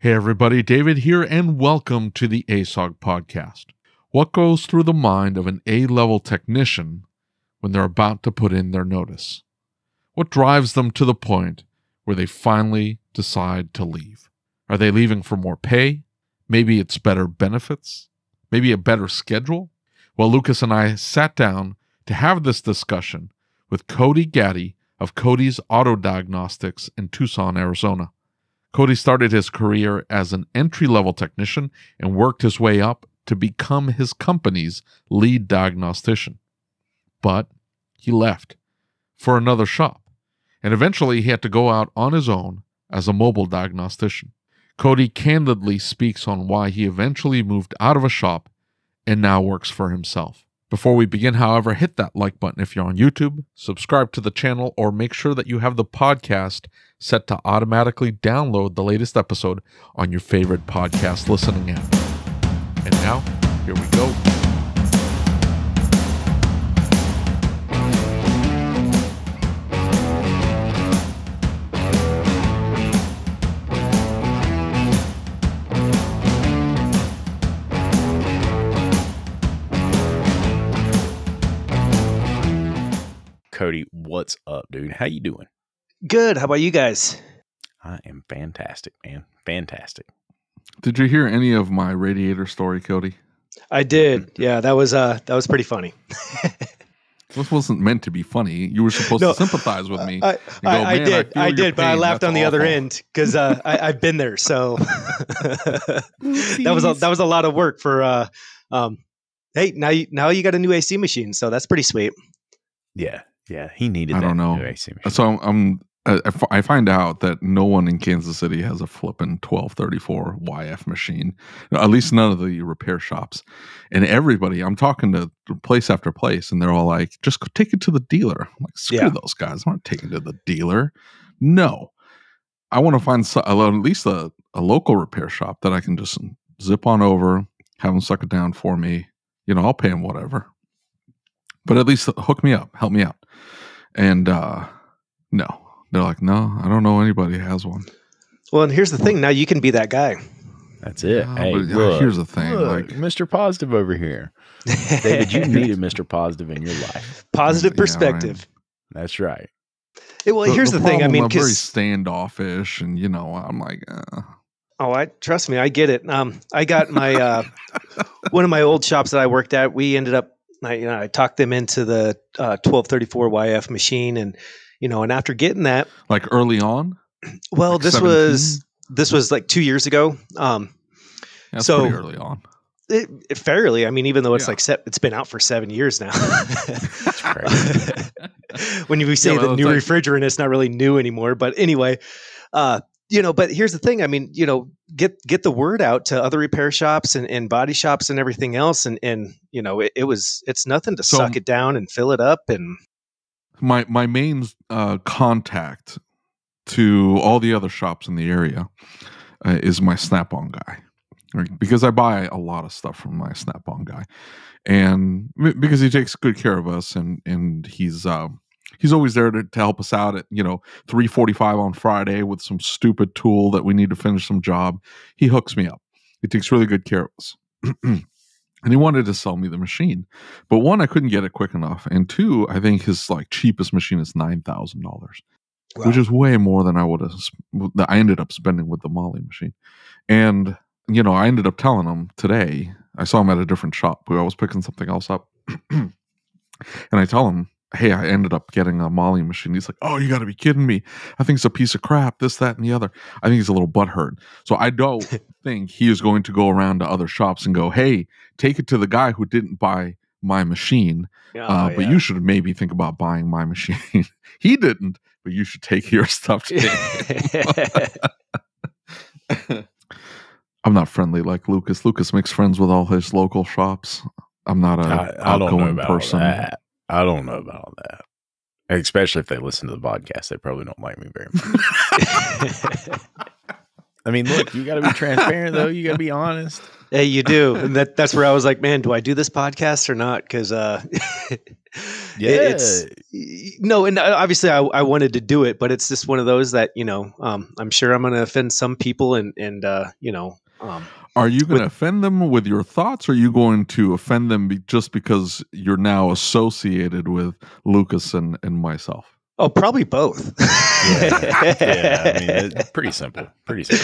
Hey everybody, David here, and welcome to the ASOG podcast. What goes through the mind of an A-level technician when they're about to put in their notice? What drives them to the point where they finally decide to leave? Are they leaving for more pay? Maybe it's better benefits? Maybe a better schedule? Well, Lucas and I sat down to have this discussion with Cody Gaddie of Codys Auto Diagnostics in Tucson, Arizona. Cody started his career as an entry-level technician and worked his way up to become his company's lead diagnostician. But he left for another shop, and eventually he had to go out on his own as a mobile diagnostician. Cody candidly speaks on why he eventually moved out of a shop and now works for himself. Before we begin, however, hit that like button if you're on YouTube, subscribe to the channel, or make sure that you have the podcast set to automatically download the latest episode on your favorite podcast listening app. And now, here we go. Cody, what's up, dude? How you doing? Good. How about you guys? I am fantastic, man. Fantastic. Did you hear any of my radiator story, Cody? I did. Yeah, that was pretty funny. This wasn't meant to be funny. You were supposed to sympathize with me. I did, but I laughed on the other end because I've been there. So that was a lot of work for. Hey, now you got a new AC machine, so that's pretty sweet. Yeah, he needed. I don't know. New AC machine. So I find out that no one in Kansas City has a flippin' 1234 YF machine. At least none of the repair shops. And everybody, I'm talking to place after place, and they're all like, "Just take it to the dealer." I'm like, screw those guys. I'm not taking it to the dealer. No, I want to find at least a local repair shop that I can just zip on over, have them suck it down for me. I'll pay them whatever. But at least hook me up, help me out. And no, they're like, no, I don't know anybody who has one. Well, and here's the thing. Now you can be that guy. That's it. Yeah, hey, look, here's the thing. Look, Mr. Positive over here. David, you needed Mr. Positive in your life. Positive perspective. Right. That's right. Well, here's the thing. I mean, I'm very standoffish, and I'm like, Oh, trust me, I get it. I got my one of my old shops that I worked at. We ended up. I talked them into the 1234 YF machine, and after getting that, like early on. Well, like this 17? was like 2 years ago. That's so pretty early on. Fairly, I mean, even though it's it's been out for 7 years now. That's crazy. When we say the new refrigerant, it's not really new anymore. But anyway, but here's the thing. I mean, get the word out to other repair shops and body shops and everything else. And it's nothing to suck it down and fill it up. And my main contact to all the other shops in the area is my Snap-on guy, right? Because I buy a lot of stuff from my Snap-on guy, and because he takes good care of us, and he's always there to help us out at 3:45 on Friday with some stupid tool that we need to finish some job. He hooks me up. He takes really good care of us. And he wanted to sell me the machine, but one, I couldn't get it quick enough, and two, I think his cheapest machine is $9,000, which is way more than I ended up spending with the Molly machine. And I ended up telling him today. I saw him at a different shop where I was picking something else up, and I tell him, hey, I ended up getting a Molly machine. He's like, oh, you got to be kidding me. I think it's a piece of crap, this, that, and the other. I think he's a little butthurt. So I don't think he is going to go around to other shops and go, hey, take it to the guy who didn't buy my machine. But you should maybe think about buying my machine. He didn't, but you should take your stuff to him. I'm not friendly like Lucas. Lucas makes friends with all his local shops. I'm not a outgoing person. I don't know about all that. Especially if they listen to the podcast, they probably don't like me very much. I mean, look, you got to be transparent, though. You got to be honest. Hey, you do. And that's where I was like, man, do I do this podcast or not? Because It's no, and obviously I wanted to do it, but it's just one of those that, I'm sure I'm going to offend some people and are you going to offend them with your thoughts, or are you going to offend them just because you're now associated with Lucas and myself? Oh, probably both. Yeah. I mean, it's pretty simple concept.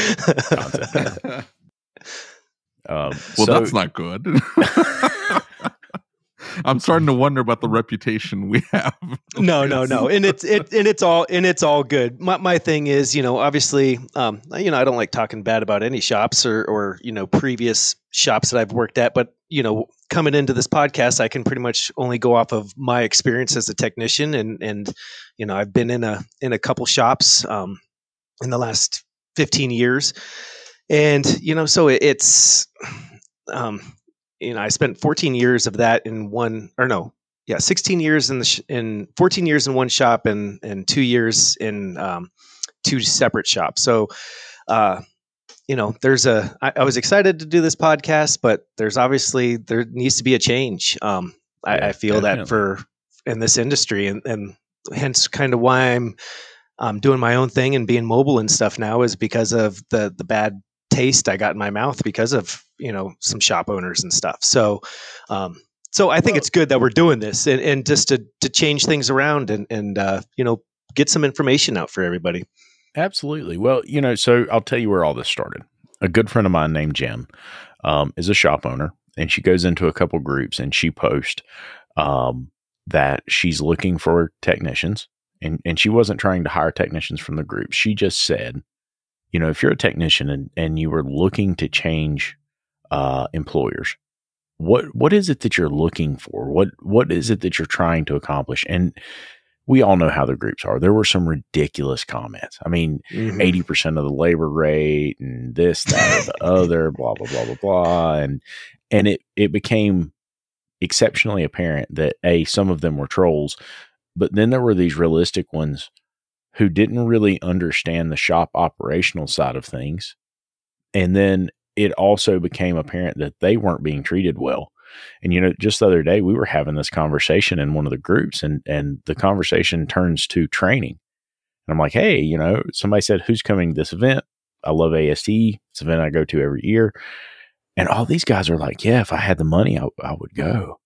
That's not good. I'm starting to wonder about the reputation we have. No. And it's all good. My thing is, obviously, I don't like talking bad about any shops or previous shops that I've worked at, but, coming into this podcast, I can pretty much only go off of my experience as a technician. And I've been in a couple shops, in the last 15 years. And, so it's, I spent 14 years of that in 16 years in 14 years in one shop and 2 years in two separate shops. So, I was excited to do this podcast, but there needs to be a change. I feel definitely. that in this industry and hence kind of why I'm doing my own thing and being mobile and stuff now is because of the bad taste I got in my mouth because of some shop owners and stuff. So I think it's good that we're doing this and just to change things around and get some information out for everybody. Absolutely. Well, so I'll tell you where all this started. A good friend of mine named Jen is a shop owner, and she goes into a couple groups and she posts that she's looking for technicians, and she wasn't trying to hire technicians from the group. She just said, if you're a technician and you were looking to change employers, what is it that you're looking for? What is it that you're trying to accomplish? And we all know how the groups are. There were some ridiculous comments. I mean, 80% of the labor rate and this, that, or the other, blah, blah, blah, blah, blah. And it became exceptionally apparent that some of them were trolls, but then there were these realistic ones who didn't really understand the shop operational side of things. And then it also became apparent that they weren't being treated well. And, just the other day, we were having this conversation in one of the groups and the conversation turns to training. And I'm like, hey, somebody said, who's coming to this event? I love AST. It's an event I go to every year. And all these guys are like, yeah, if I had the money, I would go.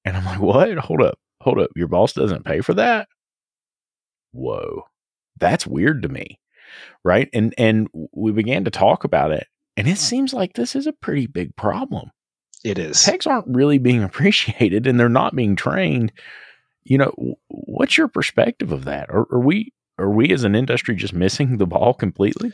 And I'm like, what? Hold up. Your boss doesn't pay for that? Whoa, that's weird to me. Right. And we began to talk about it, and it seems like this is a pretty big problem. It is. Techs aren't really being appreciated and they're not being trained. What's your perspective of that? Are we as an industry just missing the ball completely?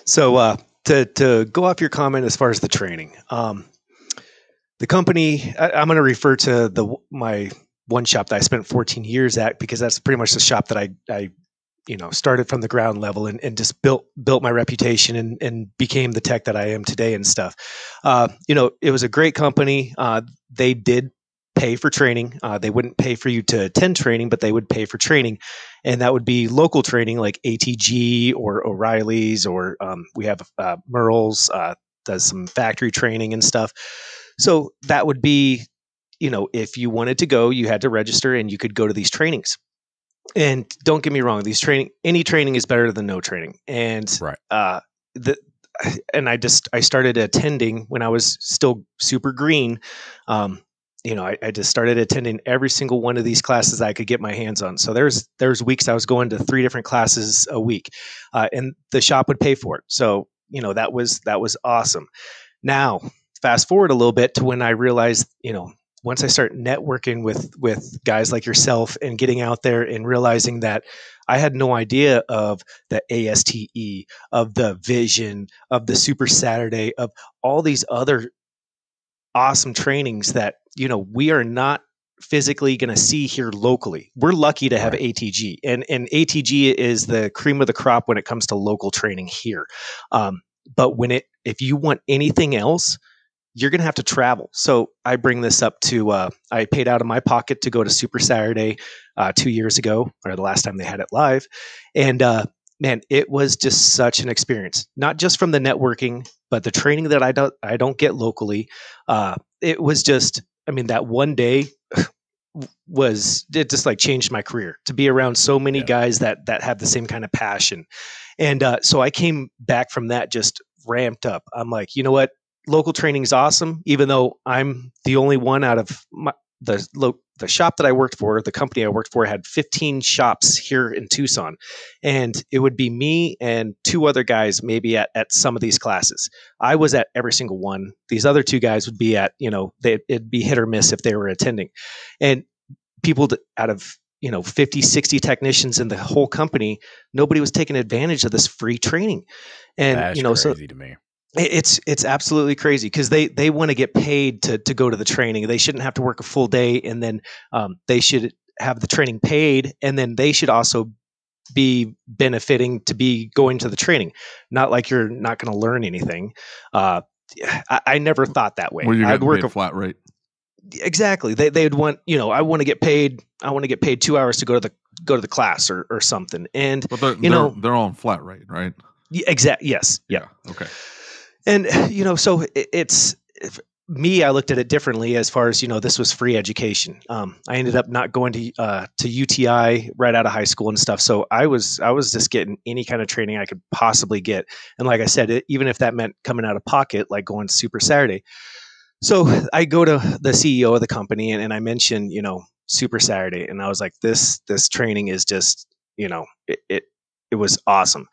So, to go off your comment as far as the training, the company, I'm going to refer to my one shop that I spent 14 years at, because that's pretty much the shop that I started from the ground level and just built my reputation and became the tech that I am today and stuff. It was a great company. They did pay for training. They wouldn't pay for you to attend training, but they would pay for training. And that would be local training like ATG or O'Reilly's, or we have Merle's does some factory training and stuff. So that would be, if you wanted to go, you had to register and you could go to these trainings. And don't get me wrong, any training is better than no training. And right. I started attending when I was still super green. I just started attending every single one of these classes I could get my hands on. So there's weeks I was going to 3 different classes a week, and the shop would pay for it. So, that was awesome. Now, fast forward a little bit to when I realized, once I start networking with guys like yourself and getting out there and realizing that I had no idea of the ASTE, of the Vision, of the Super Saturday, of all these other awesome trainings that, we are not physically going to see here locally. We're lucky to have ATG, and ATG is the cream of the crop when it comes to local training here. But if you want anything else, you're going to have to travel. So I bring this up to, I paid out of my pocket to go to Super Saturday 2 years ago, or the last time they had it live. And man, it was just such an experience, not just from the networking, but the training that I don't get locally. It was just that one day it just like changed my career to be around so many guys that have the same kind of passion. And so I came back from that just ramped up. I'm like, you know what? Local training is awesome, even though I'm the only one out of the shop that I worked for, the company I worked for had 15 shops here in Tucson. And it would be me and two other guys maybe at some of these classes. I was at every single one. These other two guys would be at, it'd be hit or miss if they were attending. And people out of 50, 60 technicians in the whole company, nobody was taking advantage of this free training. And that's crazy to me. It's absolutely crazy because they want to get paid to go to the training. They shouldn't have to work a full day, and then they should have the training paid, and then they should also be benefiting to be going to the training. Not like you're not going to learn anything. I never thought that way. Well, you're I'd work a flat rate. Exactly. They'd want, I want to get paid. I want to get paid 2 hours to go to the class or something. And but they're on flat rate, right? Exactly. Yes. Yeah. Okay. And, so it's me, I looked at it differently as far as, this was free education. I ended up not going to UTI right out of high school and stuff. So I was just getting any kind of training I could possibly get. And like I said, even if that meant coming out of pocket, like going to Super Saturday. So I go to the CEO of the company and I mentioned, Super Saturday. And I was like, this training is just, it was awesome.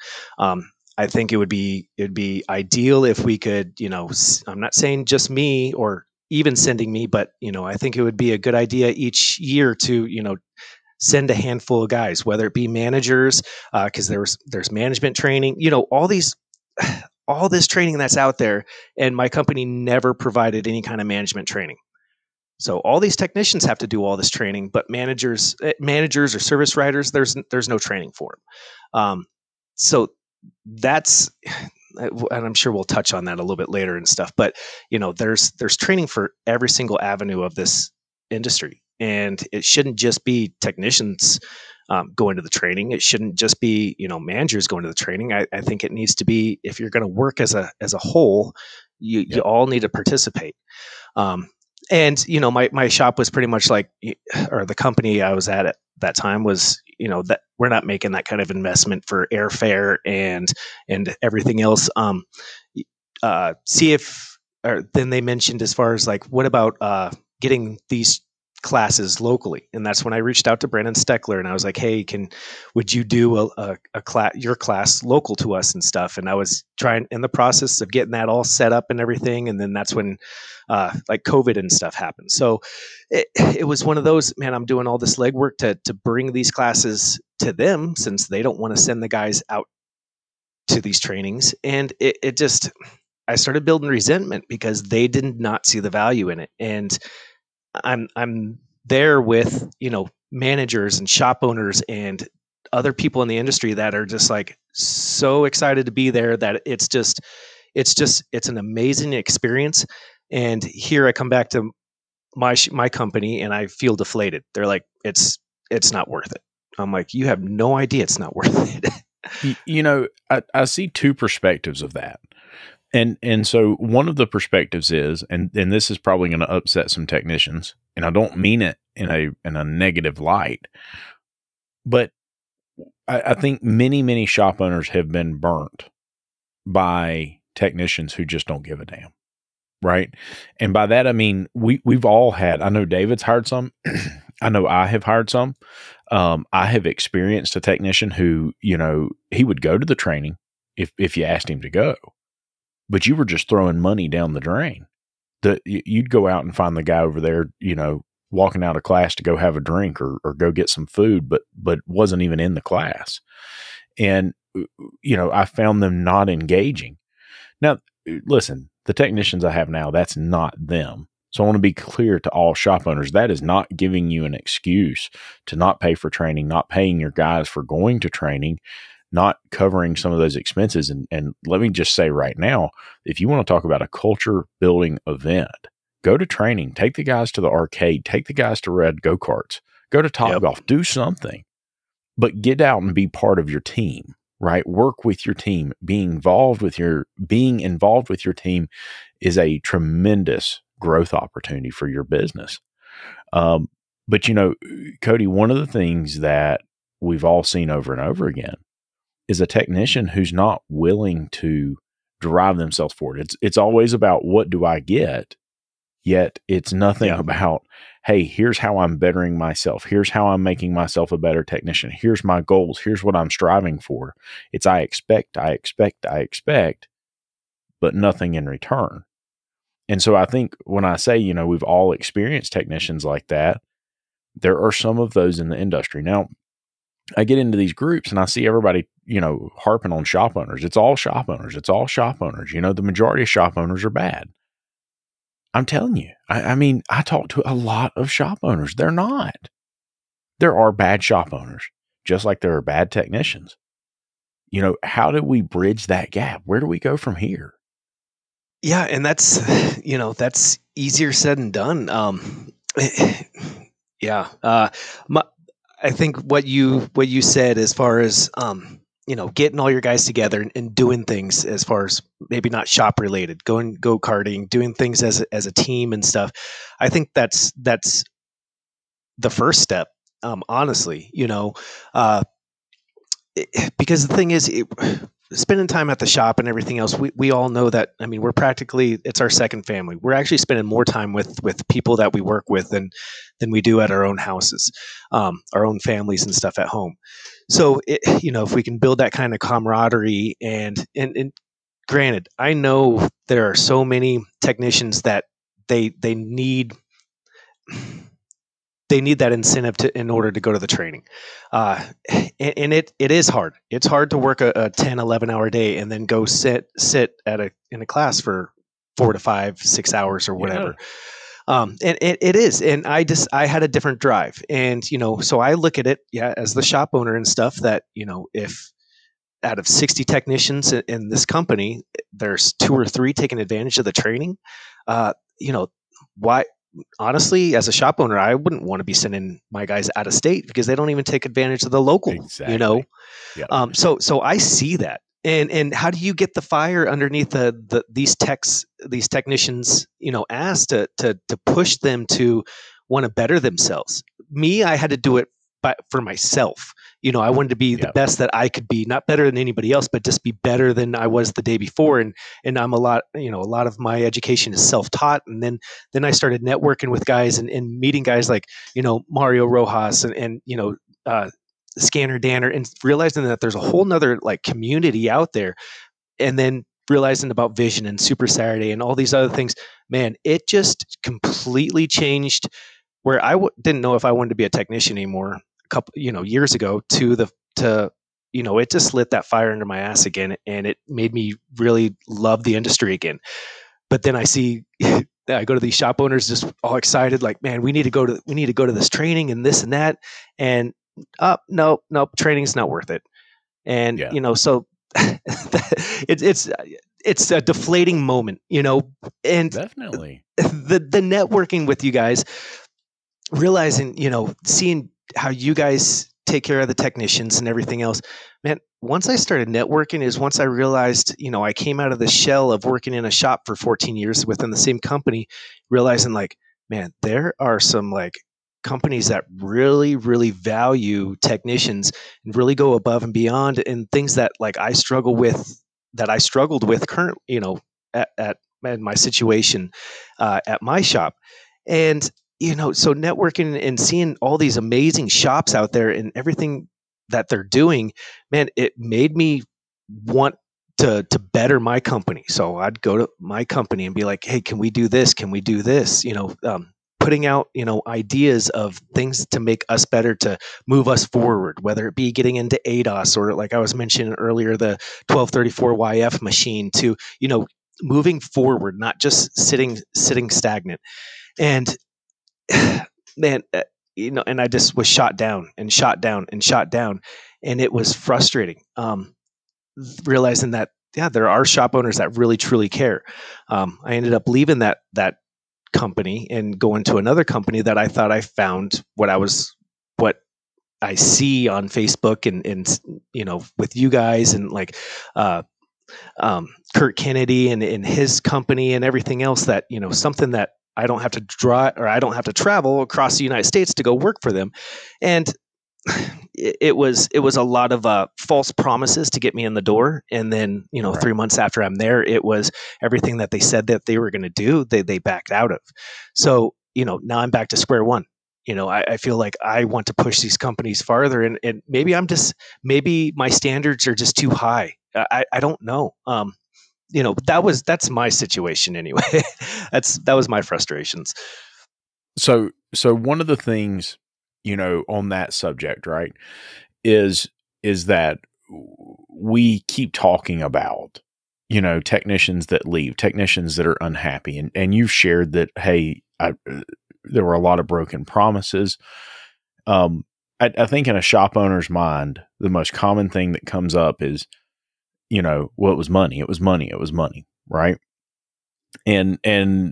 I think it'd be ideal if we could, I'm not saying just me or even sending me, but, I think it would be a good idea each year to, send a handful of guys, whether it be managers, because there's management training, all this training that's out there, and my company never provided any kind of management training. So all these technicians have to do all this training, but managers or service writers, there's no training for them. So that's, and I'm sure we'll touch on that a little bit later and stuff, but there's training for every single avenue of this industry, and it shouldn't just be technicians going to the training. It shouldn't just be, managers going to the training. I think it needs to be, if you're going to work as a whole, you all need to participate. And, my shop was pretty much like, or the company I was at that time was, that we're not making that kind of investment for airfare and everything else. Then they mentioned as far as like, what about getting these classes locally? And that's when I reached out to Brandon Steckler and I was like, hey, would you do your class local to us and stuff? And I was in the process of getting that all set up and everything. And then that's when like COVID and stuff happened. So it was one of those, man, I'm doing all this legwork to bring these classes to them since they don't want to send the guys out to these trainings. And I started building resentment because they did not see the value in it. And I'm there with, managers and shop owners and other people in the industry that are just like so excited to be there that it's an amazing experience. And here I come back to my company and I feel deflated. They're like, it's not worth it. I'm like, you have no idea it's not worth it. I see two perspectives of that. And so one of the perspectives is, and this is probably going to upset some technicians, and I don't mean it in a negative light, but I think many, many shop owners have been burnt by technicians who just don't give a damn. Right. And by that, I mean, we've all had, I know David's hired some, I know I have hired some. I have experienced a technician who, he would go to the training if you asked him to go, but you were just throwing money down the drain. You'd go out and find the guy over there, walking out of class to go have a drink or go get some food, but wasn't even in the class. And, I found them not engaging. Now, listen, the technicians I have now, that's not them. So I want to be clear to all shop owners, that is not giving you an excuse to not pay for training, not paying your guys for going to training, not covering some of those expenses. And let me just say right now, if you want to talk about a culture building event, go to training, take the guys to the arcade, take the guys to red go-karts, go to Topgolf, do something, but get out and be part of your team, right? Work with your team. Being involved with your team is a tremendous, growth opportunity for your business. But Cody, one of the things that we've all seen over and over again is a technician who's not willing to drive themselves forward. It's always about, what do I get? Yet it's nothing about, hey, here's how I'm bettering myself. Here's how I'm making myself a better technician. Here's my goals. Here's what I'm striving for. It's I expect, but nothing in return. And so I think when I say, we've all experienced technicians like that, there are some of those in the industry. Now, I get into these groups and I see everybody, harping on shop owners. It's all shop owners. The majority of shop owners are bad. I'm telling you, I mean, I talk to a lot of shop owners. They're not. There are bad shop owners, just like there are bad technicians. How do we bridge that gap? Where do we go from here? Yeah. And that's, that's easier said than done. Yeah. I think what you said as far as, getting all your guys together and doing things as far as maybe not shop related, going go-karting, doing things as a team and stuff. I think that's the first step. Honestly, because the thing is, spending time at the shop and everything else, we all know that. I mean, it's our second family. We're actually spending more time with people that we work with than we do at our own houses, our own families and stuff at home. So, if we can build that kind of camaraderie and granted, I know there are so many technicians that they need that incentive in order to go to the training. And it is hard. It's hard to work a 10, 11 hour day and then go sit in a class for 4 to 5, 6 hours or whatever. And it is. And I had a different drive, and, so I look at it, as the shop owner and stuff, that, if out of 60 technicians in this company, there's 2 or 3 taking advantage of the training, why? Honestly, as a shop owner, I wouldn't want to be sending my guys out of state because they don't even take advantage of the local, exactly. So I see that. And how do you get the fire underneath these technicians, ass to push them to want to better themselves? Me, I had to do it for myself. I wanted to be the best that I could be, not better than anybody else, but just be better than I was the day before. And I'm a lot of my education is self-taught. And then I started networking with guys and meeting guys like, Mario Rojas and Scanner Danner, and realizing that there's a whole nother like community out there. And then realizing about Vision and Super Saturday and all these other things, man, it just completely changed where I didn't know if I wanted to be a technician anymore a couple, years ago to it just lit that fire under my ass again. And it made me really love the industry again. But then I see, I go to these shop owners just all excited, like, man, we need to go to this training and this and that. And no, training's not worth it. And, so it's a deflating moment, and definitely the networking with you guys, realizing, seeing how you guys take care of the technicians and everything else, man, once I started networking is once I realized, I came out of the shell of working in a shop for 14 years within the same company, realizing like, man, there are some like companies that really, really value technicians and really go above and beyond, and things that like I struggled with current, at my situation, at my shop. And, so networking and seeing all these amazing shops out there and everything that they're doing, man, it made me want to better my company. So I'd go to my company and be like, hey, can we do this? Can we do this? Putting out, ideas of things to make us better, to move us forward, whether it be getting into ADOS or, like I was mentioning earlier, the 1234YF machine, to, moving forward, not just sitting stagnant. And man, and I just was shot down. And it was frustrating. Realizing that, there are shop owners that really, truly care. I ended up leaving that company and going to another company that I thought I found what I see on Facebook and with you guys and like Kurt Kennedy and his company and everything else, that something that I don't have to drive, or I don't have to travel across the United States to go work for them. And it was a lot of false promises to get me in the door. And then, Right. 3 months after I'm there, it was everything that they said that they were going to do, they backed out of. So, now I'm back to square one. I feel like I want to push these companies farther, and maybe maybe my standards are just too high. I don't know. That's my situation anyway. That was my frustrations. So one of the things, on that subject, right, is that we keep talking about, technicians that leave, technicians that are unhappy. And you've shared that, hey, there were a lot of broken promises. I think in a shop owner's mind, the most common thing that comes up is, well, it was money. It was money. It was money. Right. And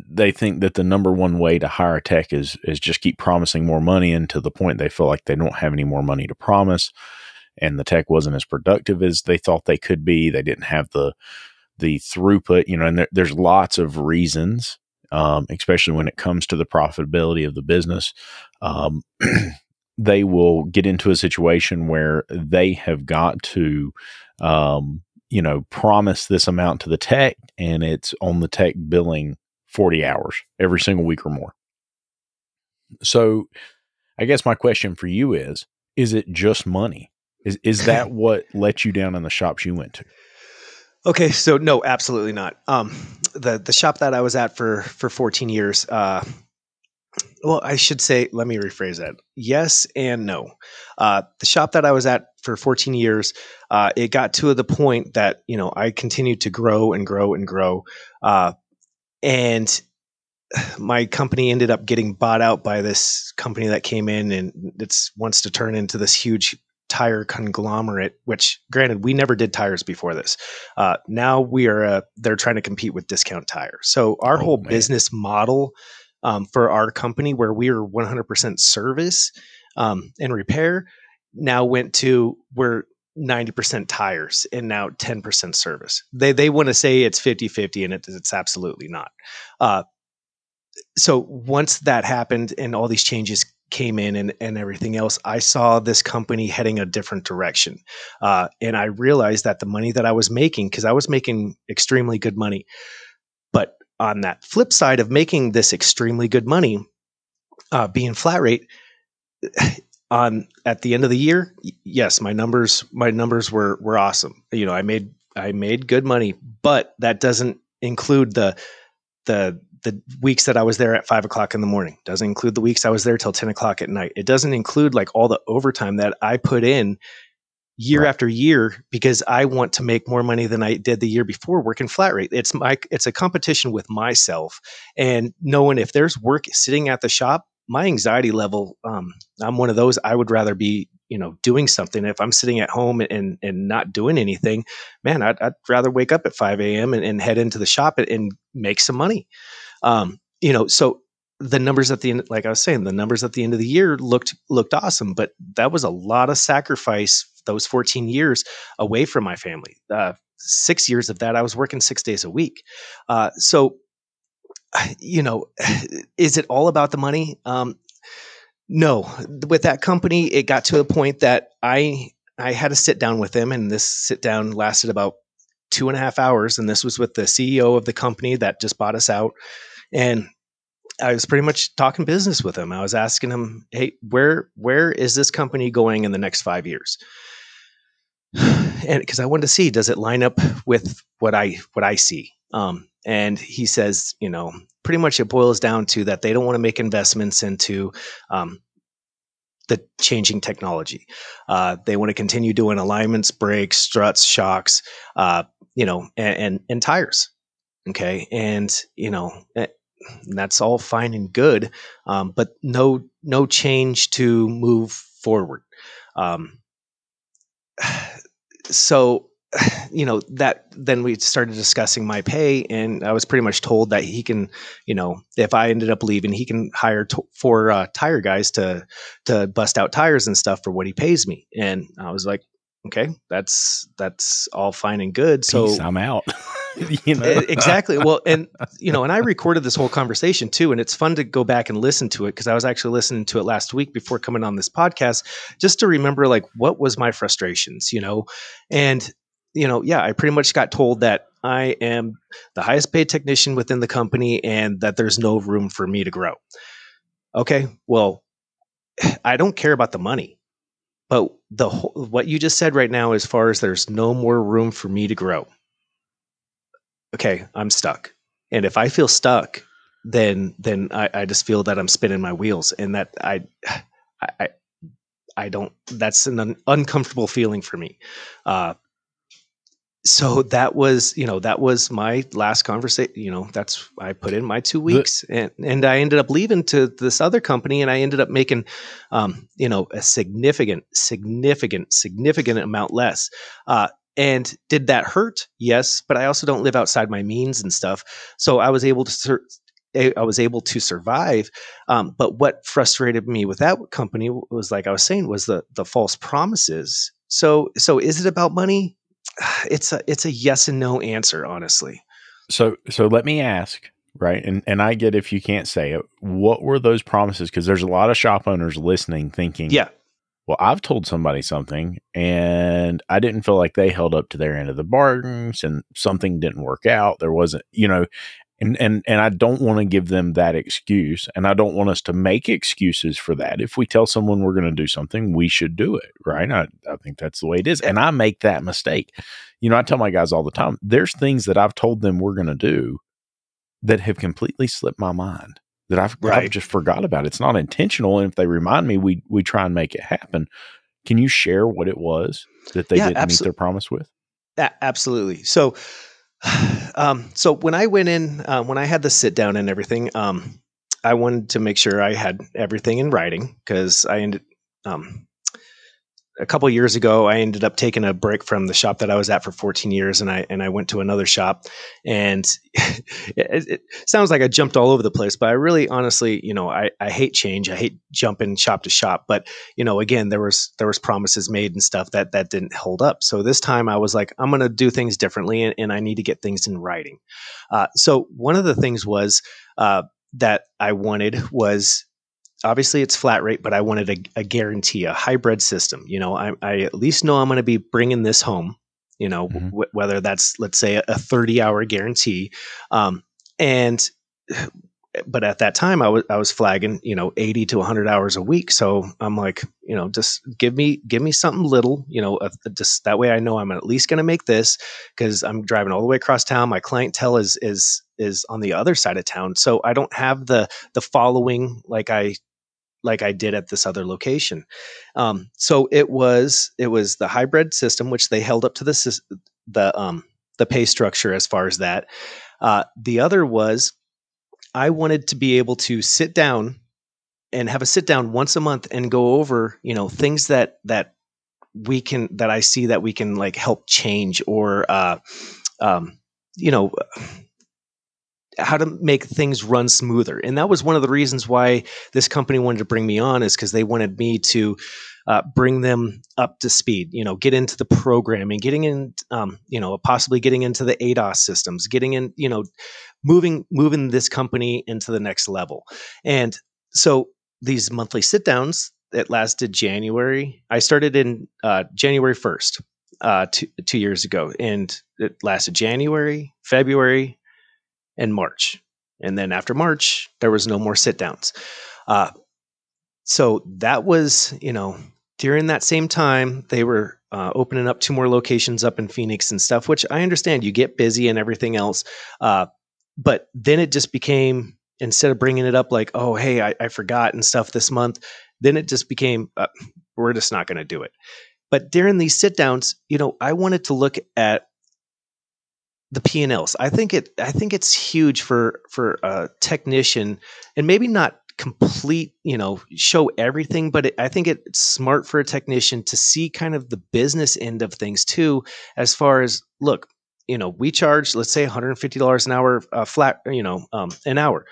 they think that the number one way to hire a tech is just keep promising more money, and to the point they feel like they don't have any more money to promise, and the tech wasn't as productive as they thought they could be. They didn't have the throughput, and there's lots of reasons, especially when it comes to the profitability of the business. They will get into a situation where they have got to, promise this amount to the tech, and it's on the tech billing 40 hours every single week or more. So I guess my question for you is it just money? Is that what let you down in the shops you went to? Okay. So no, absolutely not. The shop that I was at for 14 years, well, I should say, let me rephrase that. Yes and no. The shop that I was at for 14 years, it got to the point that, I continued to grow and grow and grow. And my company ended up getting bought out by this company that came in, and it wants to turn into this huge tire conglomerate, which granted, we never did tires before this. Now they're trying to compete with Discount Tire. So our whole business model for our company, where we are 100% service and repair, now went to we're 90% tires and now 10% service. They want to say it's 50-50, and it's absolutely not. So once that happened and all these changes came in and everything else, I saw this company heading a different direction. And I realized that the money that I was making, because I was making extremely good money, but on that flip side of making this extremely good money, being flat rate, at the end of the year, yes, my numbers were awesome. I made good money, but that doesn't include the weeks that I was there at 5 o'clock in the morning. Doesn't include the weeks I was there till 10 o'clock at night. It doesn't include like all the overtime that I put in year after year, because I want to make more money than I did the year before working flat rate. It's a competition with myself, and knowing if there's work sitting at the shop, my anxiety level, I'm one of those, I would rather be, doing something. If I'm sitting at home and not doing anything, man, I'd rather wake up at 5 a.m. and head into the shop and make some money. So the numbers at the end, like I was saying, the numbers at the end of the year looked awesome, but that was a lot of sacrifice, those 14 years away from my family. 6 years of that, I was working 6 days a week. So, is it all about the money? No, with that company, it got to a point that I had to sit down with them, and this sit down lasted about 2.5 hours. And this was with the CEO of the company that just bought us out. And I was pretty much talking business with him. I was asking him, hey, where is this company going in the next 5 years? And because I wanted to see, does it line up with what I see? And he says, pretty much it boils down to that they don't want to make investments into the changing technology. They want to continue doing alignments, brakes, struts, shocks, and tires. Okay. And, that's all fine and good. But no change to move forward. So, that then we started discussing my pay, and I was pretty much told that he can, if I ended up leaving, he can hire 4 tire guys to bust out tires and stuff for what he pays me. And I was like, okay, that's all fine and good. So Peace, I'm out. Exactly. Well, and and I recorded this whole conversation too, and it's fun to go back and listen to it because I was actually listening to it last week before coming on this podcast, just to remember like what was my frustrations, and yeah, I pretty much got told that I am the highest paid technician within the company and that there's no room for me to grow. Okay, well, I don't care about the money, but what you just said right now, as far as there's no more room for me to grow. Okay, I'm stuck. And if I feel stuck, then I just feel that I'm spinning my wheels, and that I don't. That's an uncomfortable feeling for me. So that was my last conversation. I put in my 2 weeks, and I ended up leaving to this other company, and I ended up making, a significant amount less. And did that hurt? Yes, but I also don't live outside my means and stuff. So I was able to survive. But what frustrated me with that company was, like I was saying, was the false promises. So is it about money? It's a yes and no answer, honestly. So let me ask, right? And I get if you can't say it, what were those promises? Because there's a lot of shop owners listening thinking, yeah, well, I've told somebody something and I didn't feel like they held up to their end of the bargains and something didn't work out. There wasn't, and I don't want to give them that excuse, and I don't want us to make excuses for that. If we tell someone we're going to do something, we should do it, right? I think that's the way it is. And I make that mistake. I tell my guys all the time, there's things that I've told them we're going to do that have completely slipped my mind, that I've just forgot about. It's not intentional. And if they remind me, we try and make it happen. Can you share what it was that they didn't meet their promise with? Absolutely. So when I went in, when I had the sit down and everything, I wanted to make sure I had everything in writing, because I ended, a couple of years ago, I ended up taking a break from the shop that I was at for 14 years, and I went to another shop, and it sounds like I jumped all over the place, but I really, honestly, I hate change. I hate jumping shop to shop, but again, there was promises made and stuff that didn't hold up. So this time I was like, I'm going to do things differently, and I need to get things in writing. So one of the things was that I wanted was, obviously it's flat rate, but I wanted a guarantee, a hybrid system. I at least know I'm going to be bringing this home, whether that's, let's say, a 30-hour guarantee. But at that time I was flagging, 80 to 100 hours a week. So I'm like, just give me something little, just that way I know I'm at least going to make this, because I'm driving all the way across town. My clientele is on the other side of town. So I don't have the following like I did at this other location. So it was the hybrid system, which they held up to the pay structure as far as that. The other was, I wanted to be able to sit down and have a sit down once a month and go over, things that I see that we can like help change, or, how to make things run smoother. And that was one of the reasons why this company wanted to bring me on, is because they wanted me to bring them up to speed, get into the programming, getting in, possibly getting into the ADOS systems, getting in, moving this company into the next level. And so these monthly sit downs that lasted January, I started in January 1st, 2 years ago, and it lasted January, February, and March. And then after March, there was no more sit downs. So that was, during that same time, they were opening up 2 more locations up in Phoenix and stuff, which I understand, you get busy and everything else. But then it just became, instead of bringing it up like, oh, hey, I forgot and stuff this month, then it just became, we're just not going to do it. But during these sit downs, I wanted to look at the P&Ls. I think it's huge for a technician, and maybe not complete, show everything, but I think it's smart for a technician to see kind of the business end of things too, as far as, look, we charge, let's say $150 an hour, flat, an hour.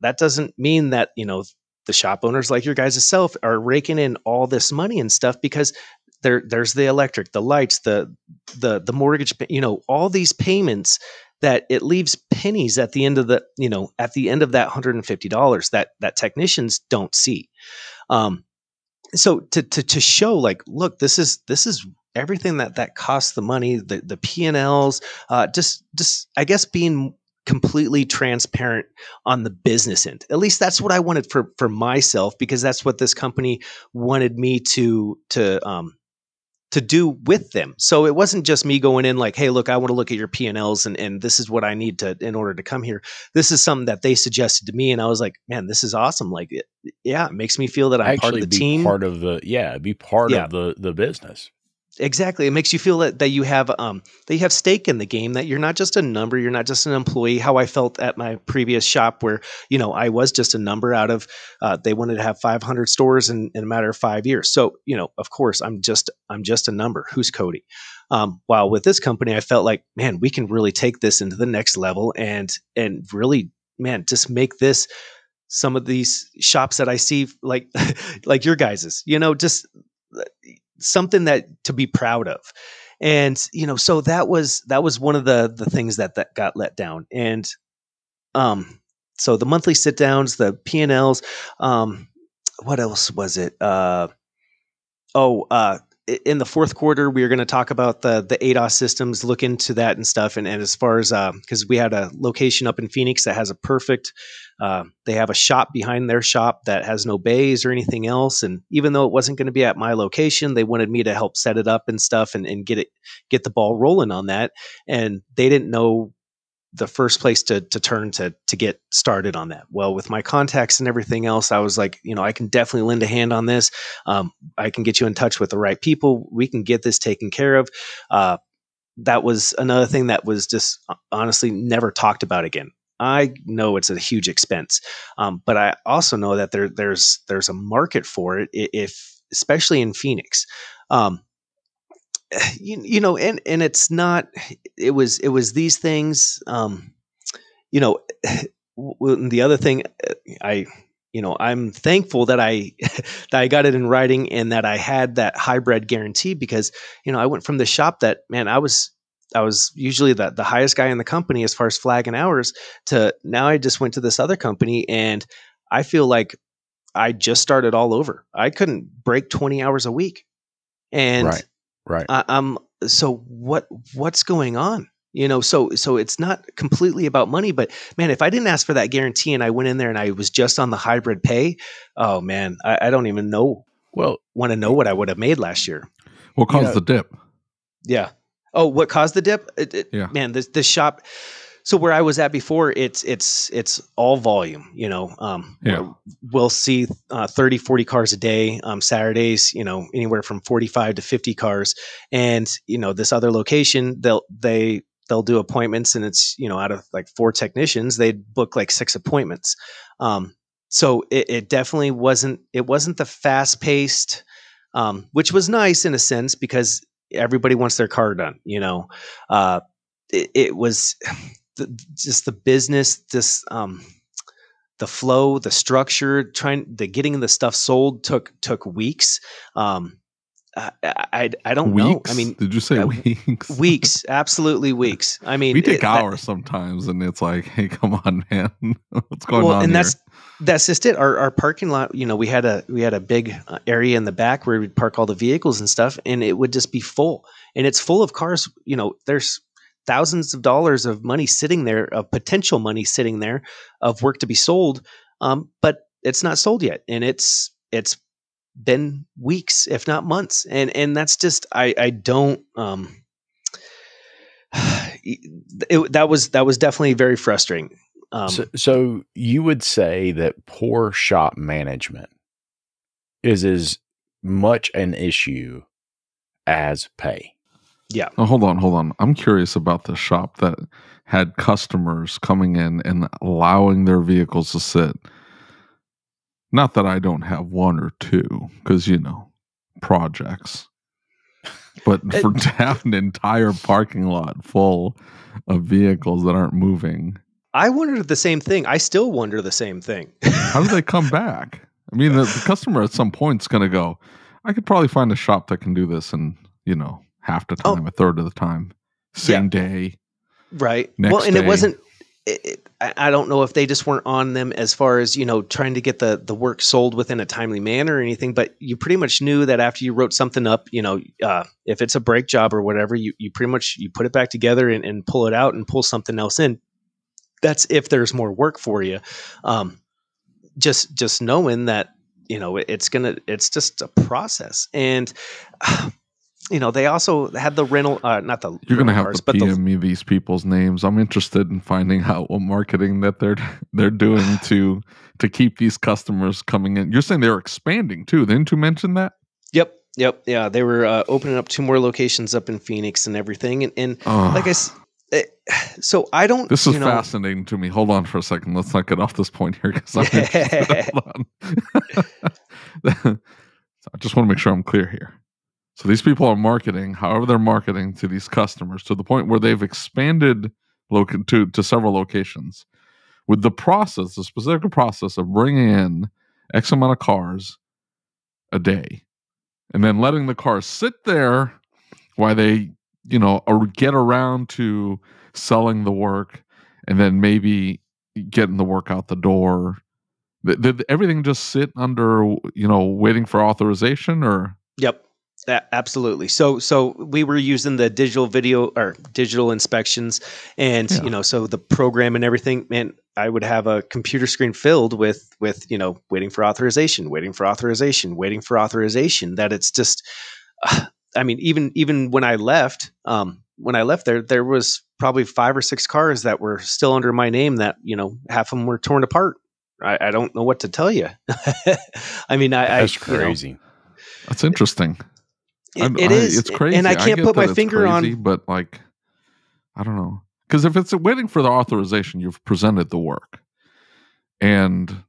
That doesn't mean that, the shop owners like your guys' self are raking in all this money and stuff, because there's the electric, the lights, the mortgage, all these payments that it leaves pennies at the end of at the end of that $150 that technicians don't see. So to show like, look, this is everything that costs the money, the P&Ls, just I guess being completely transparent on the business end. At least that's what I wanted for myself, because that's what this company wanted me to do with them. So it wasn't just me going in like, hey, look, I want to look at your P&Ls and this is what I need in order to come here. This is something that they suggested to me. And I was like, man, this is awesome. Like, it makes me feel that I'm part of the team. Be part of the business. Exactly. It makes you feel that you have stake in the game, that you're not just a number, you're not just an employee. How I felt at my previous shop, where I was just a number out of they wanted to have 500 stores in a matter of 5 years. So of course I'm just a number. Who's Cody? While with this company, I felt like, man, we can really take this into the next level and really, man, just make this some of these shops that I see like like your guys's, just something that to be proud of. And so that was one of the things that got let down. And so the monthly sit downs, the P&Ls, what else was it? In the fourth quarter, we were going to talk about the ADOS systems, look into that and stuff. And as far as, because we had a location up in Phoenix that has a perfect, they have a shop behind their shop that has no bays or anything else. And even though it wasn't going to be at my location, they wanted me to help set it up and stuff and get the ball rolling on that. And they didn't know the first place to turn to get started on that. Well, with my contacts and everything else, I was like, I can definitely lend a hand on this. I can get you in touch with the right people. We can get this taken care of. That was another thing that was just honestly never talked about again. I know it's a huge expense, but I also know that there's a market for it, especially in Phoenix. And it's not, it was these things, the other thing I'm thankful that that I got it in writing and that I had that hybrid guarantee, because, I went from the shop that, man, I was usually the highest guy in the company as far as flagging hours, to now I just went to this other company and I feel like I just started all over. I couldn't break 20 hours a week. And right. So what's going on? So it's not completely about money, but man, if I didn't ask for that guarantee and I went in there and I was just on the hybrid pay, oh man, I don't even know. Want to know what I would have made last year. What caused the dip? Yeah. Oh, what caused the dip? Yeah. Man, this shop. So where I was at before, it's all volume, we'll see 30, 40 cars a day. Saturdays, anywhere from 45 to 50 cars. And, this other location, they'll do appointments, and it's, out of like 4 technicians, they'd book like 6 appointments. So it definitely wasn't the fast paced, which was nice in a sense, because everybody wants their car done, it was just the business, this, the flow, the structure, getting the stuff sold took weeks. I don't know. I mean, did you say weeks? Weeks, absolutely weeks. I mean, we take hours sometimes, and it's like, hey, come on, man, what's going on? And here? That's just it. Our parking lot, we had a big area in the back where we'd park all the vehicles and stuff, and it would just be full. And it's full of cars. There's thousands of dollars of money sitting there, of potential money sitting there, of work to be sold, but it's not sold yet, and it's been weeks, if not months, and that's just I don't. That was definitely very frustrating. So you would say that poor shop management is as much an issue as pay. Yeah. Oh, hold on. I'm curious about the shop that had customers coming in and allowing their vehicles to sit. Not that I don't have one or two, because, projects. But to have an entire parking lot full of vehicles that aren't moving. I wondered the same thing. I still wonder the same thing. How do they come back? I mean, the customer at some point is going to go, I could probably find a shop that can do this in, half the time, a third of the time, same day. Right. Next well, and day. it wasn't. I don't know if they just weren't on them as far as, trying to get the work sold within a timely manner or anything, but you pretty much knew that after you wrote something up, if it's a brake job or whatever, you pretty much, you put it back together and pull it out and pull something else in. That's if there's more work for you. Just knowing that, it's just a process. And, they also had the rental, not the You're going to rental have cars, to but PM me these people's names. I'm interested in finding out what marketing that they're doing to keep these customers coming in. You're saying they're expanding too. Didn't you mention that? Yep. Yeah, they were opening up 2 more locations up in Phoenix and everything. And like I said, so I don't. This is fascinating to me. Hold on for a second. Let's not get off this point here because I'm interested. Hold on. I just want to make sure I'm clear here. So these people are marketing, however they're marketing to these customers to the point where they've expanded to several locations with the specific process of bringing in X amount of cars a day and then letting the cars sit there while they, or get around to selling the work and then maybe getting the work out the door. Did everything just sit under, waiting for authorization or? Yep. Absolutely. So we were using the digital video or digital inspections and, so the program and everything, man, I would have a computer screen filled with, waiting for authorization, that it's just, even when I left, there was probably 5 or 6 cars that were still under my name that, half of them were torn apart. I don't know what to tell you. That's crazy. That's interesting. It is. It's crazy. And I can't put my finger on. But I don't know. Because if it's waiting for the authorization, you've presented the work. And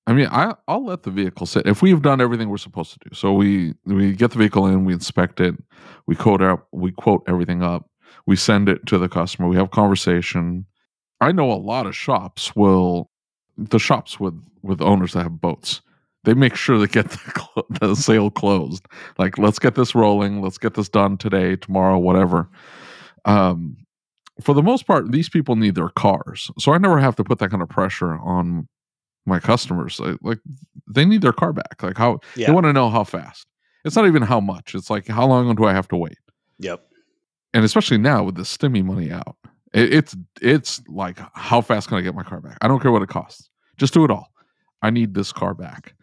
I'll let the vehicle sit. If we've done everything we're supposed to do. So we get the vehicle in, we inspect it, we quote everything up, we send it to the customer, we have a conversation. I know a lot of shops the shops with owners that have boats, they make sure they get the sale closed. Like, let's get this rolling. Let's get this done today, tomorrow, whatever. For the most part, these people need their cars. So I never have to put that kind of pressure on my customers. Like they need their car back. Like they want to know how fast. It's not even how much. It's like, how long do I have to wait? Yep. And especially now with the stimmy money out, it's like, how fast can I get my car back? I don't care what it costs. Just do it all. I need this car back.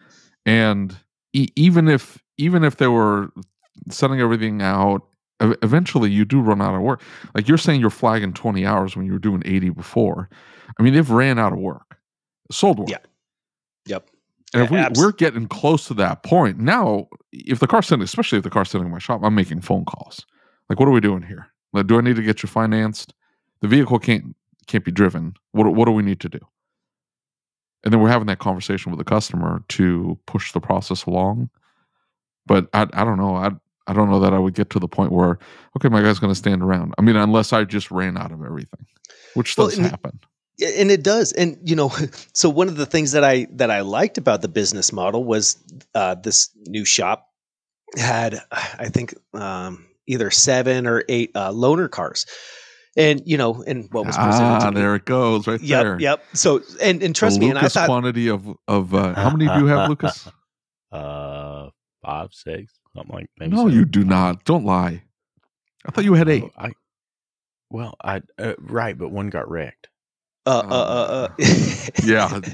And even if they were sending everything out, eventually you do run out of work. Like you're saying, you're flagging 20 hours when you were doing 80 before. They've ran out of work, sold work. Yeah. Yep. And if we're getting close to that point now, if the car's sitting, especially if the car's sitting in my shop, I'm making phone calls. Like, what are we doing here? Like, do I need to get you financed? The vehicle can't be driven. What do we need to do? And then we're having that conversation with the customer to push the process along. But I don't know. I don't know that I would get to the point where, okay, my guy's going to stand around. Unless I just ran out of everything, which does happen. And it does. And, so one of the things that I liked about the business model was this new shop had, I think, either 7 or 8 loaner cars. And, and what was presented to me. There it goes right there. Yep. So, and trust me, and I thought quantity of how many do you have, Lucas? 5, 6, something like maybe. No, 7. You do not. Don't lie. I thought you had 8. Right, but one got wrecked. Yeah,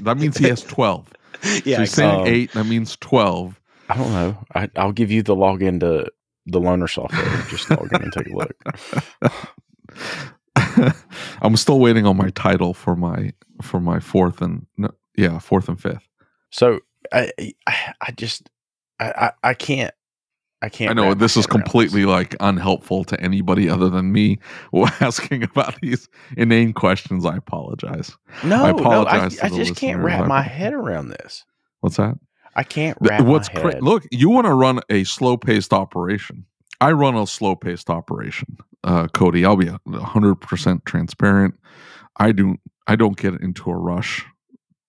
that means he has 12. Yeah, so he's saying 8. That means 12. I don't know. I'll give you the login to the loaner software. Just log in and take a look. I'm still waiting on my title for my 4th and 5th. So I can't. I know this is completely like unhelpful to anybody other than me asking about these inane questions. I apologize. I just can't wrap my head around this. What's that? I can't wrap my head. Look, you want to run a slow-paced operation. I run a slow-paced operation, Cody. I'll be 100% transparent. I don't get into a rush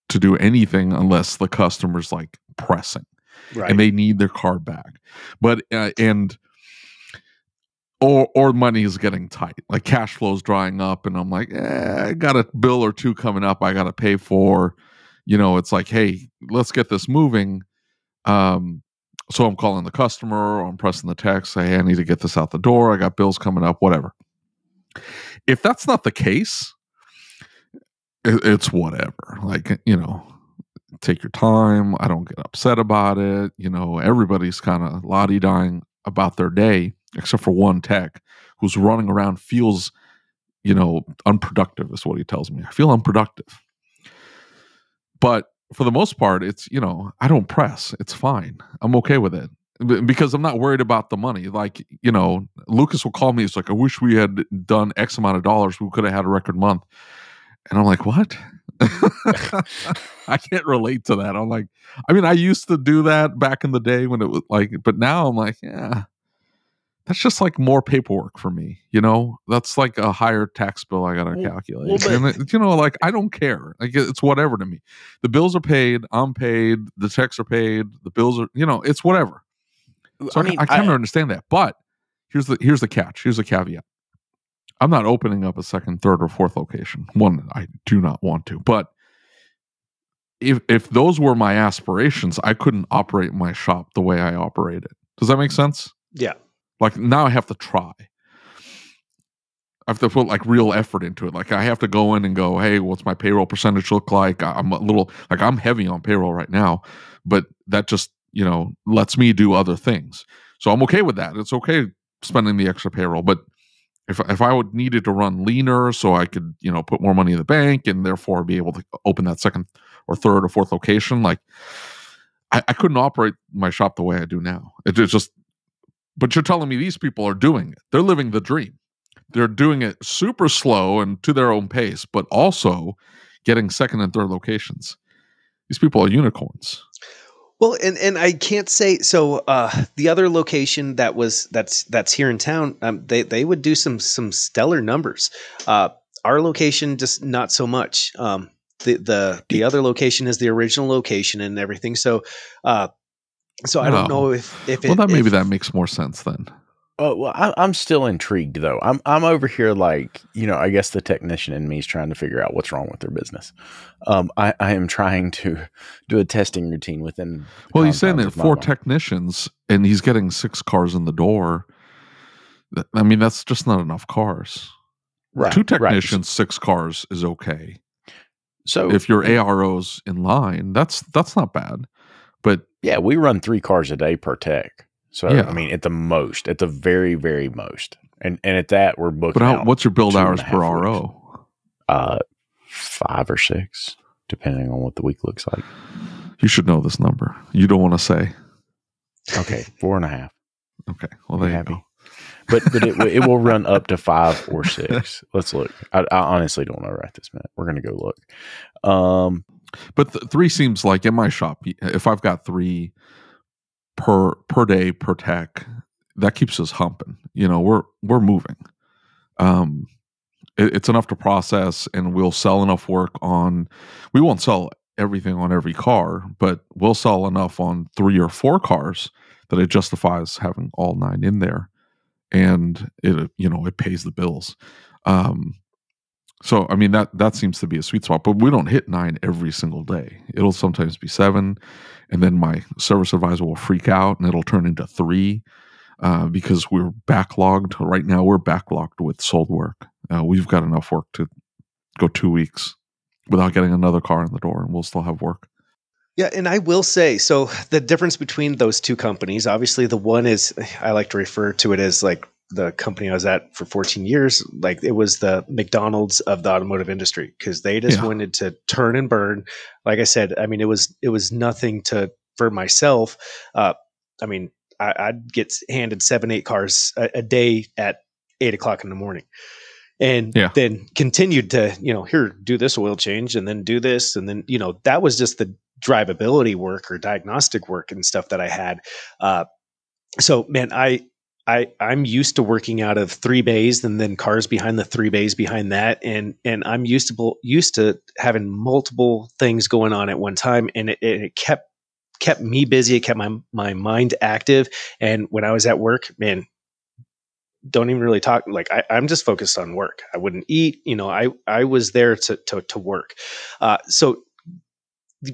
to do anything unless the customer's like pressing, right, and they need their car back. But and or money is getting tight, like cash flow is drying up, and I'm like, I got a bill or two coming up I got to pay for. It's like, hey, let's get this moving. So I'm calling the customer, or I'm pressing the text, say, hey, I need to get this out the door. I got bills coming up, whatever. If that's not the case, it's whatever. Like, take your time. I don't get upset about it. Everybody's kind of la-di-dying about their day, except for one tech who's running around, feels, unproductive is what he tells me. I feel unproductive. But for the most part, it's, I don't press. It's fine. I'm okay with it because I'm not worried about the money. Like, Lucas will call me. It's like, I wish we had done X amount of dollars. We could have had a record month. And I'm like, what? I can't relate to that. I'm like, I used to do that back in the day when it was like, but now I'm like, yeah, that's just like more paperwork for me. That's like a higher tax bill I got to calculate. And like, I don't care. Like, it's whatever to me. The bills are paid. I'm paid. The checks are paid. The bills are, it's whatever. So I kind of understand that. But here's the catch. Here's the caveat. I'm not opening up a second, third, or fourth location. One, I do not want to. But if those were my aspirations, I couldn't operate my shop the way I operate it. Does that make sense? Yeah. Like, now I have to try. I have to put like real effort into it. Like, I have to go in and go, hey, what's my payroll percentage look like? I'm a little, like, I'm heavy on payroll right now, but that just, lets me do other things. So I'm okay with that. It's okay spending the extra payroll, but if I would needed to run leaner so I could, put more money in the bank and therefore be able to open that second or third or fourth location, like, I couldn't operate my shop the way I do now. It's just, but you're telling me these people are doing it. They're living the dream. They're doing it super slow and to their own pace, but also getting second and third locations. These people are unicorns. Well, and I can't say so. The other location that's here in town, they would do some stellar numbers. Our location just not so much. The other location is the original location and everything. So I don't know if it, maybe that makes more sense then. Oh, well, I'm still intrigued though. I'm over here like, I guess the technician in me is trying to figure out what's wrong with their business. I am trying to do a testing routine within. Well, he's saying that 4 technicians and he's getting 6 cars in the door. That's just not enough cars. Right. 2 technicians, 6 cars is okay. So if your ARO's in line, that's not bad. But yeah, we run 3 cars a day per tech. So, yeah. At the very, very most. And at that, we're booking out. But what's your build hours per RO? 5 or 6, depending on what the week looks like. You should know this number. You don't want to say. Okay, 4.5. Okay, well, there you go. But it will run up to 5 or 6. Let's look. I honestly don't know right this minute. We're going to go look. But 3 seems like in my shop, if I've got 3 per day per tech, that keeps us humping. We're moving. It's enough to process, and we'll sell enough work on. We won't sell everything on every car, but we'll sell enough on 3 or 4 cars that it justifies having all 9 in there, and it pays the bills. So that seems to be a sweet spot, but we don't hit 9 every single day. It'll sometimes be 7, and then my service advisor will freak out, and it'll turn into 3 because we're backlogged. Right now, we're backlogged with sold work. We've got enough work to go 2 weeks without getting another car in the door, and we'll still have work. Yeah, and I will say, so the difference between those 2 companies, obviously the one is, I like to refer to it as like the company I was at for 14 years, like it was the McDonald's of the automotive industry, because they just wanted to turn and burn. Like I said, it was nothing for myself. I'd get handed 7-8 cars a day at 8 o'clock in the morning, and then continued to, here, do this oil change and then do this. And then, that was just the drivability work or diagnostic work and stuff that I had. So man, I'm used to working out of 3 bays and then cars behind the 3 bays behind that. And I'm used to having multiple things going on at one time. And it kept me busy. It kept my mind active. And when I was at work, man, don't even really talk. Like I'm just focused on work. I wouldn't eat, I was there to work. So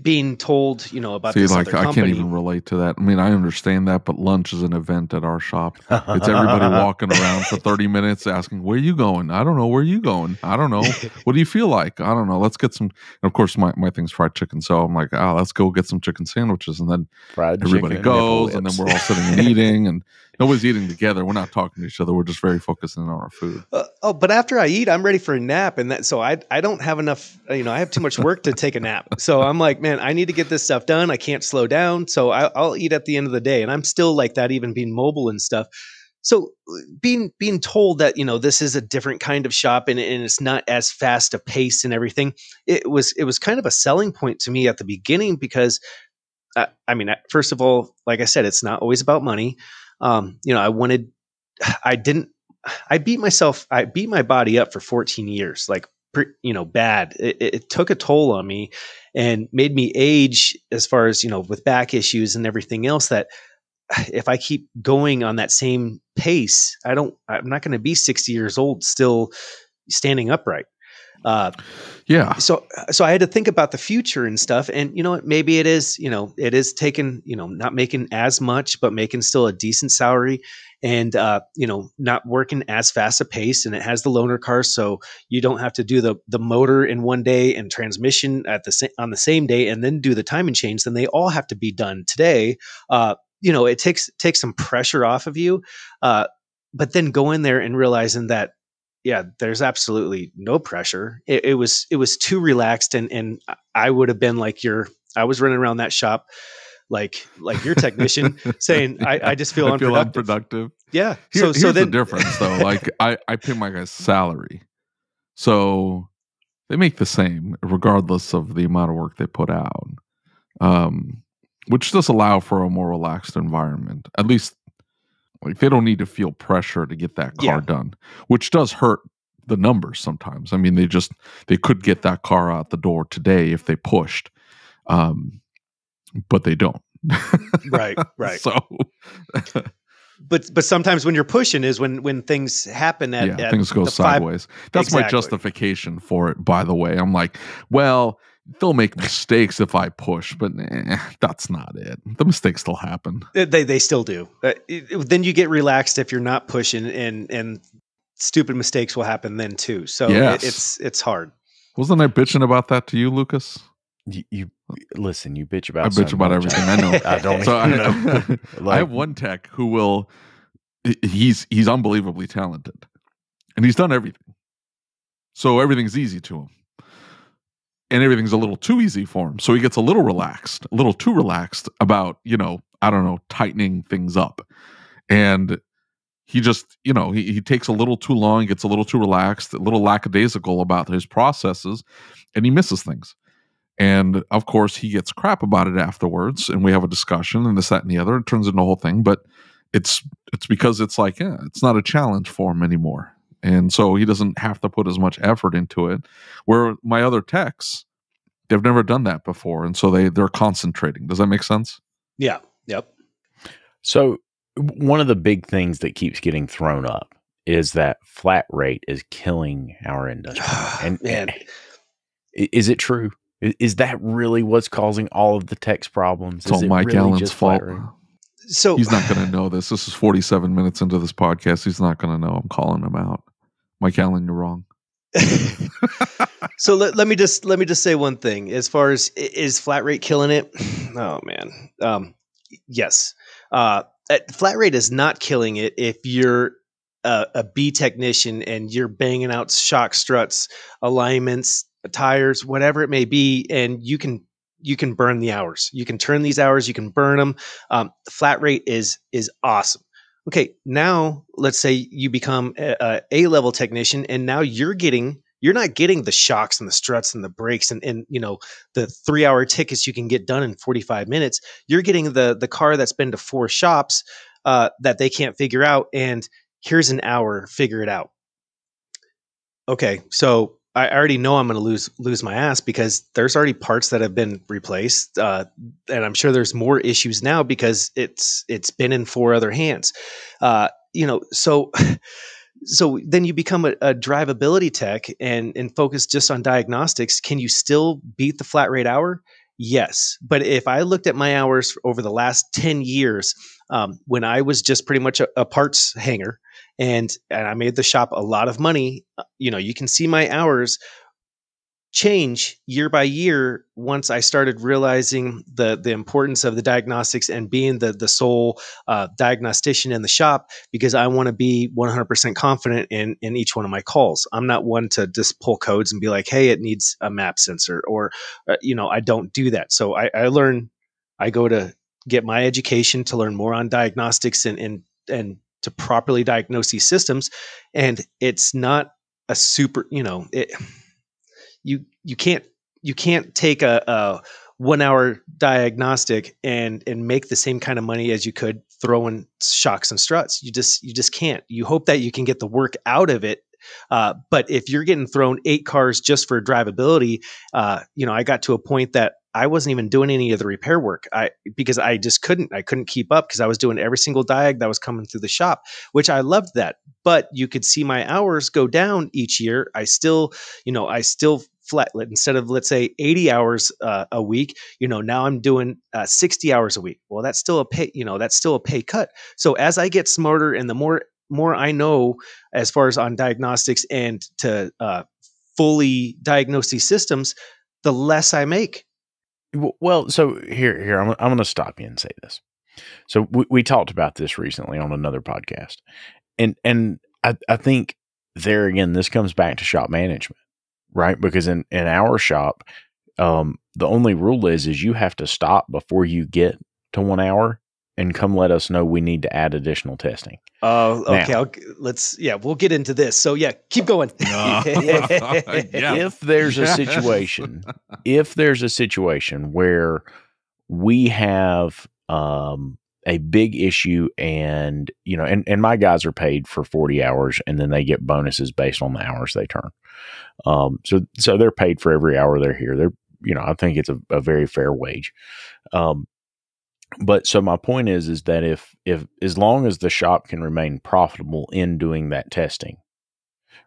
being told, about this other company. I can't even relate to that. I mean, I understand that, but lunch is an event at our shop. It's everybody walking around for 30 minutes asking, where are you going? I don't know. Where are you going? I don't know. What do you feel like? I don't know. Let's get some. And of course, my thing's fried chicken. So I'm like, let's go get some chicken sandwiches. And then everybody goes, and then we're all sitting and eating, and nobody's eating together. We're not talking to each other. We're just very focused on our food. But after I eat, I'm ready for a nap. And so I don't have enough, I have too much work to take a nap. So I'm like, man, I need to get this stuff done. I can't slow down. So I'll eat at the end of the day. And I'm still like that, even being mobile and stuff. So being told that, this is a different kind of shop and it's not as fast a pace and everything, it was kind of a selling point to me at the beginning because, first of all, like I said, it's not always about money. I beat my body up for 14 years, like, bad. It took a toll on me and made me age as far as, with back issues and everything else, that if I keep going on that same pace, I'm not going to be 60 years old still standing upright. So I had to think about the future and stuff. And maybe it is taking, not making as much, but making still a decent salary and, not working as fast a pace. And it has the loaner car. So you don't have to do the motor in one day and transmission on the same day and then do the timing change. Then they all have to be done today. It takes some pressure off of you. But then go in there and realizing that, yeah, there's absolutely no pressure. It was too relaxed, and I would have been like I was running around that shop like your technician saying, I just feel unproductive. Yeah. Here's the difference though. Like I pay my guys salary. So they make the same regardless of the amount of work they put out. Which does allow for a more relaxed environment. At least like they don't need to feel pressure to get that car done, which does hurt the numbers sometimes. I mean, they could get that car out the door today if they pushed, but they don't. Right. So, but sometimes when you're pushing is when things happen. Things go sideways. That's my justification for it. By the way, I'm like, well, they'll make mistakes if I push, but that's not it. The mistakes still happen. They still do. Then you get relaxed if you're not pushing, and stupid mistakes will happen then too. So it's hard. Wasn't I bitching about that to you, Lucas? You listen. You bitch about. I bitch about everything. I know. I don't. So I have one tech who will. He's unbelievably talented, and he's done everything. So everything's easy to him. And everything's a little too easy for him. So he gets a little too relaxed about, tightening things up. And he just, he takes a little too long, gets a little too relaxed, a little lackadaisical about his processes, and he misses things. And of course, he gets crap about it afterwards. And we have a discussion and this, that, and the other. It turns into a whole thing. But it's because it's like, it's not a challenge for him anymore. And so he doesn't have to put as much effort into it. Where my other techs, they've never done that before. And so they're concentrating. Does that make sense? Yeah. Yep. So one of the big things that keeps getting thrown up is that flat rate is killing our industry. And is it true? Is that really what's causing all of the tech's problems? It's all Mike Allen's fault. So he's not going to know this. This is 47 minutes into this podcast. He's not going to know. I'm calling him out. Mike Allen, you're wrong. So let me just say one thing. As far as is flat rate killing it? Oh man. Yes. Flat rate is not killing it if you're a B technician and you're banging out shock struts, alignments, tires, whatever it may be, and you can burn the hours. You can turn these hours. You can burn them. Flat rate is awesome. Okay, now let's say you become a A-level technician, and now you're not getting the shocks and the struts and the brakes and the 3-hour tickets you can get done in 45 minutes. You're getting the car that's been to 4 shops that they can't figure out, and here's an hour, figure it out. Okay, so I already know I'm going to lose my ass because there's already parts that have been replaced, and I'm sure there's more issues now because it's been in 4 other hands. so so then you become a drivability tech and focus just on diagnostics. Can you still beat the flat rate hour? Yes. But if I looked at my hours over the last 10 years, when I was just pretty much a parts hanger and I made the shop a lot of money, you can see my hours change year by year once I started realizing the importance of the diagnostics and being the sole diagnostician in the shop, because I want to be 100% confident in each one of my calls. I'm not one to just pull codes and be like, hey, it needs a map sensor, or I don't do that. So I go to get my education to learn more on diagnostics and to properly diagnose these systems. And it's not a super, you can't take a 1 hour diagnostic and make the same kind of money as you could throwing shocks and struts. You just can't. You hope that you can get the work out of it. But if you're getting thrown 8 cars just for drivability, I got to a point that I wasn't even doing any of the repair work. Because I just couldn't keep up, because I was doing every single diag that was coming through the shop, which I loved that. But you could see my hours go down each year. I still flat, instead of, let's say, 80 hours a week, now I'm doing 60 hours a week. Well, that's still a pay cut. So as I get smarter and the more I know as far as on diagnostics and to fully diagnose these systems, the less I make. Well, so here I'm going to stop you and say this. So we talked about this recently on another podcast, and I think there again, this comes back to shop management, right? Because in our shop, the only rule is you have to stop before you get to 1 hour and come let us know we need to add additional testing. Oh, okay. Now, we'll get into this. So yeah, keep going. If there's a situation where we have a big issue and my guys are paid for 40 hours and then they get bonuses based on the hours they turn. So they're paid for every hour they're here. I think it's a very fair wage. But so my point is that if as long as the shop can remain profitable in doing that testing,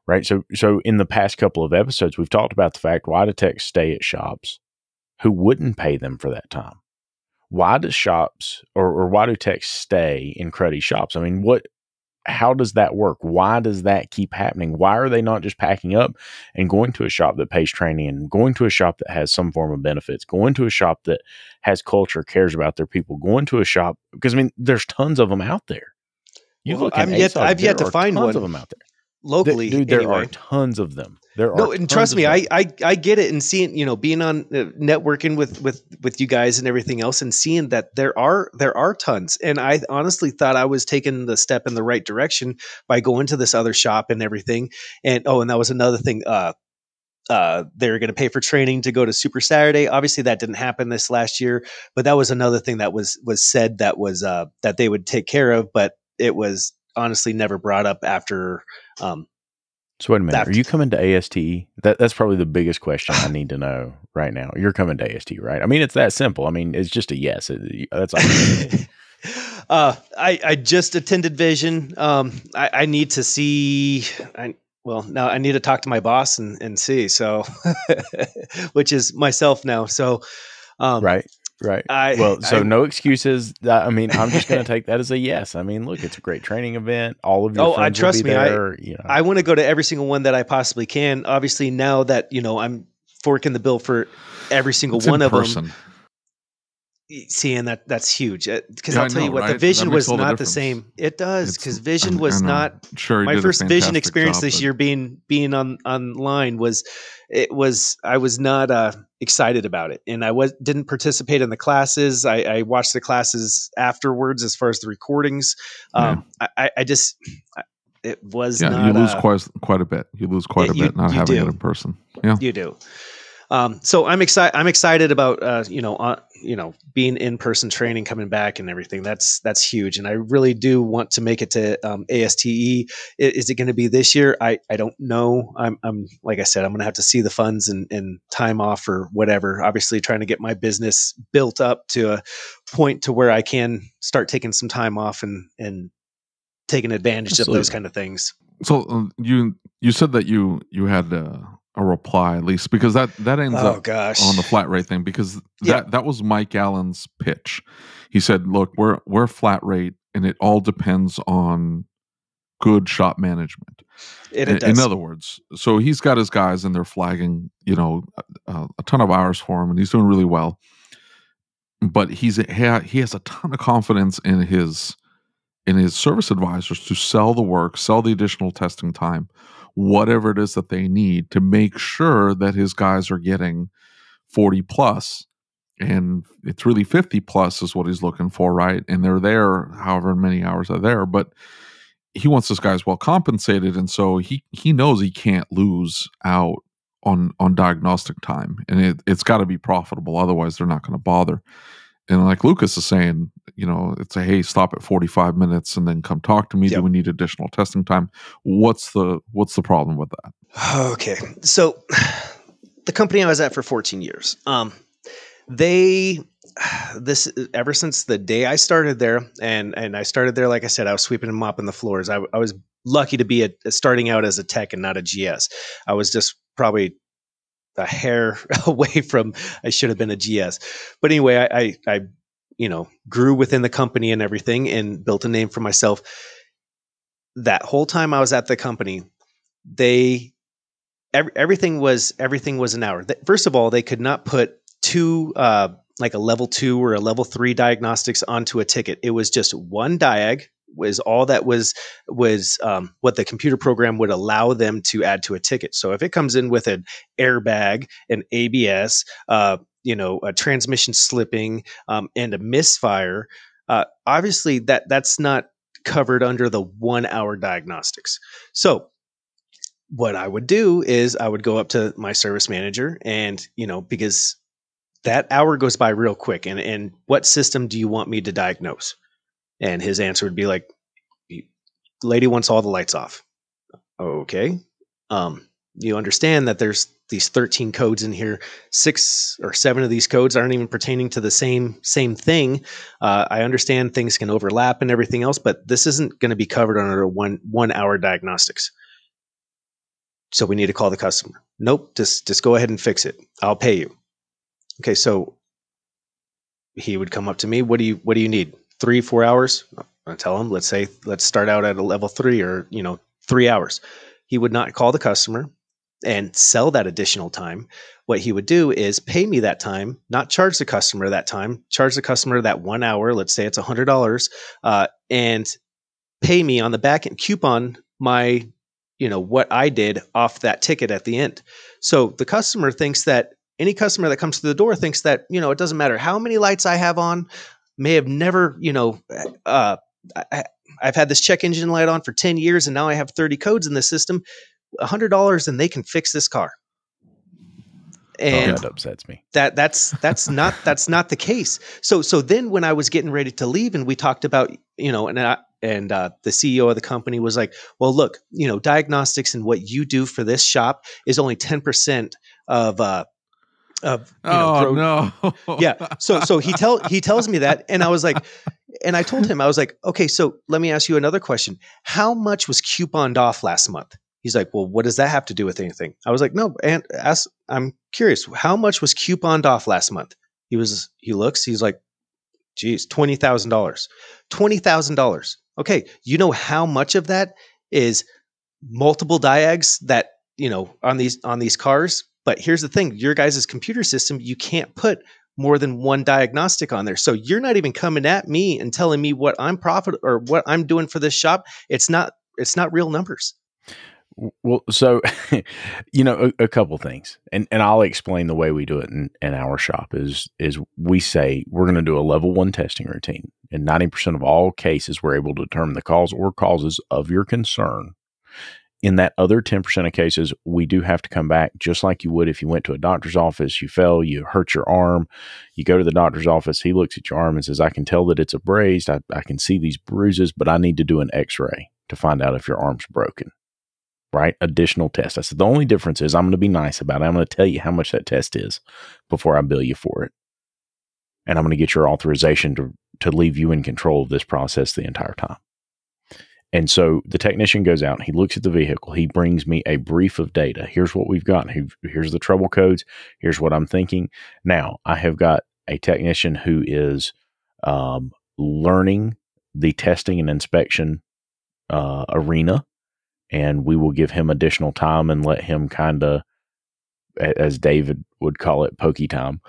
right? So in the past couple of episodes, we've talked about the fact, why do techs stay at shops who wouldn't pay them for that time? Why do shops or why do techs stay in cruddy shops? I mean, how does that work? Why does that keep happening? Why are they not just packing up and going to a shop that pays training, and going to a shop that has some form of benefits, going to a shop that has culture, cares about their people, going to a shop? Because I mean, there's tons of them out there. I've yet to find one of them out there locally. Dude, there are tons of them. And trust me, I get it, and seeing, being on networking with you guys and everything else, and seeing that there are tons. And I honestly thought I was taking the step in the right direction by going to this other shop and everything. And that was another thing. They're going to pay for training to go to Super Saturday. Obviously that didn't happen this last year, but that was another thing that was said that was that they would take care of, but it was honestly never brought up after. So wait a minute, are you coming to ASTE? That's probably the biggest question I need to know right now. You're coming to ASTE, right? I mean, it's that simple. I mean, it's just a yes. That's all. I just attended Vision. I need to see. Now I need to talk to my boss and see. So, which is myself now. So, right. No excuses. I mean, I'm just going to take that as a yes. I mean, look, it's a great training event. All of your friends will be there. I want to go to every single one that I possibly can. Obviously, now that I'm forking the bill for every single one of them. Seeing that's huge, because I'll tell you what, right? The Vision was not the same. It does, because Vision was not. Sure, my first Vision experience this year being online was I was not excited about it, and I didn't participate in the classes. I watched the classes afterwards, as far as the recordings. It was not. You lose quite a bit. You lose quite a bit not having it in person. Yeah, you do. So I'm excited about being in person training coming back and everything. That's huge, and I really do want to make it to ASTE. Is it going to be this year? I don't know. I'm like I said, I'm going to have to see the funds and time off or whatever. Obviously, trying to get my business built up to a point to where I can start taking some time off and taking advantage of those kind of things. So you said that you had a reply, at least, because that ends up on the flat rate thing, because that was Mike Allen's pitch. He said, look, we're flat rate, and it all depends on good shop management. In other words, so he's got his guys and they're flagging, a ton of hours for him, and he's doing really well. But he has a ton of confidence in his service advisors to sell the work, sell the additional testing time, whatever it is that they need to make sure that his guys are getting 40 plus, and it's really 50 plus is what he's looking for, right? And they're there however many hours are there, but he wants his guys well compensated, and so he knows he can't lose out on diagnostic time, and it's got to be profitable, otherwise they're not going to bother. And like Lucas is saying, it's a, hey, stop at 45 minutes and then come talk to me. Yep. Do we need additional testing time? What's the problem with that? Okay. So the company I was at for 14 years, ever since the day I started there, and I started there, like I said, I was sweeping and mopping the floors. I was lucky to be starting out as a tech and not a GS. I was just probably a hair away from, I should have been a GS. But anyway, I grew within the company and everything and built a name for myself. That whole time I was at the company, everything was an hour. First of all, they could not put two, like a level 2 or a level 3 diagnostics onto a ticket. It was just one diag was all that was what the computer program would allow them to add to a ticket. So if it comes in with an airbag, an ABS, a transmission slipping, and a misfire, obviously that's not covered under the 1 hour diagnostics. So what I would do is I would go up to my service manager and, because that hour goes by real quick, and what system do you want me to diagnose? And his answer would be like, lady wants all the lights off. Okay. You understand that there's these 13 codes in here. 6 or 7 of these codes aren't even pertaining to the same thing. I understand things can overlap and everything else, but this isn't going to be covered under one hour diagnostics. So we need to call the customer. Nope. Just go ahead and fix it. I'll pay you. Okay. So he would come up to me. What do you need? 3-4 hours? I tell him, let's start out at a level 3 or, 3 hours. He would not call the customer and sell that additional time. What he would do is pay me that time, not charge the customer that time, charge the customer that 1 hour. Let's say it's $100, and pay me on the back end coupon my, what I did off that ticket at the end. So the customer thinks that any customer that comes to the door thinks that, it doesn't matter how many lights I have on, may have never, I've had this check engine light on for 10 years and now I have 30 codes in the system, $100 and they can fix this car. And that upsets me. That's not the case. So then when I was getting ready to leave and we talked about, the CEO of the company was like, well, look, diagnostics and what you do for this shop is only 10% of no. Yeah. So he tells me that, and I was like, and I told him, I was like, okay, so let me ask you another question. How much was couponed off last month? He's like, well, what does that have to do with anything? I was like, no, and I'm curious, how much was couponed off last month? He looks, he's like, geez, $20,000. $20,000. Okay. You know how much of that is multiple diags that, on these cars? But here's the thing, your guys' computer system, you can't put more than one diagnostic on there. So you're not even coming at me and telling me what I'm or what I'm doing for this shop. It's not real numbers. Well, so, a couple things, and I'll explain the way we do it in our shop is we say we're going to do a level 1 testing routine. In 90% of all cases, we're able to determine the cause or causes of your concern. In that other 10% of cases, we do have to come back just like you would if you went to a doctor's office, you fell, you hurt your arm, you go to the doctor's office, he looks at your arm and says, I can tell that it's abrased, I can see these bruises, but I need to do an x-ray to find out if your arm's broken, right? Additional test. I said, the only difference is I'm going to be nice about it. I'm going to tell you how much that test is before I bill you for it. And I'm going to get your authorization to leave you in control of this process the entire time. And so the technician goes out, he looks at the vehicle, he brings me a brief of data. Here's what we've got. Here's the trouble codes. Here's what I'm thinking. Now, I have got a technician who is learning the testing and inspection arena, and we will give him additional time and let him kind of, as David would call it, pokey time.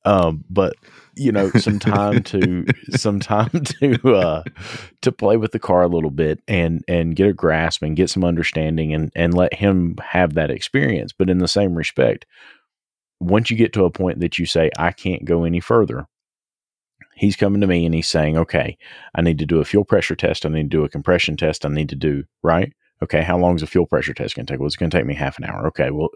But some time to play with the car a little bit and get a grasp and get some understanding and let him have that experience. But in the same respect, once you get to a point that you say, I can't go any further, he's coming to me and he's saying, okay, I need to do a fuel pressure test. I need to do a compression test. I need to do, right? Okay, how long is a fuel pressure test going to take? Well, it's going to take me half an hour. Okay, well,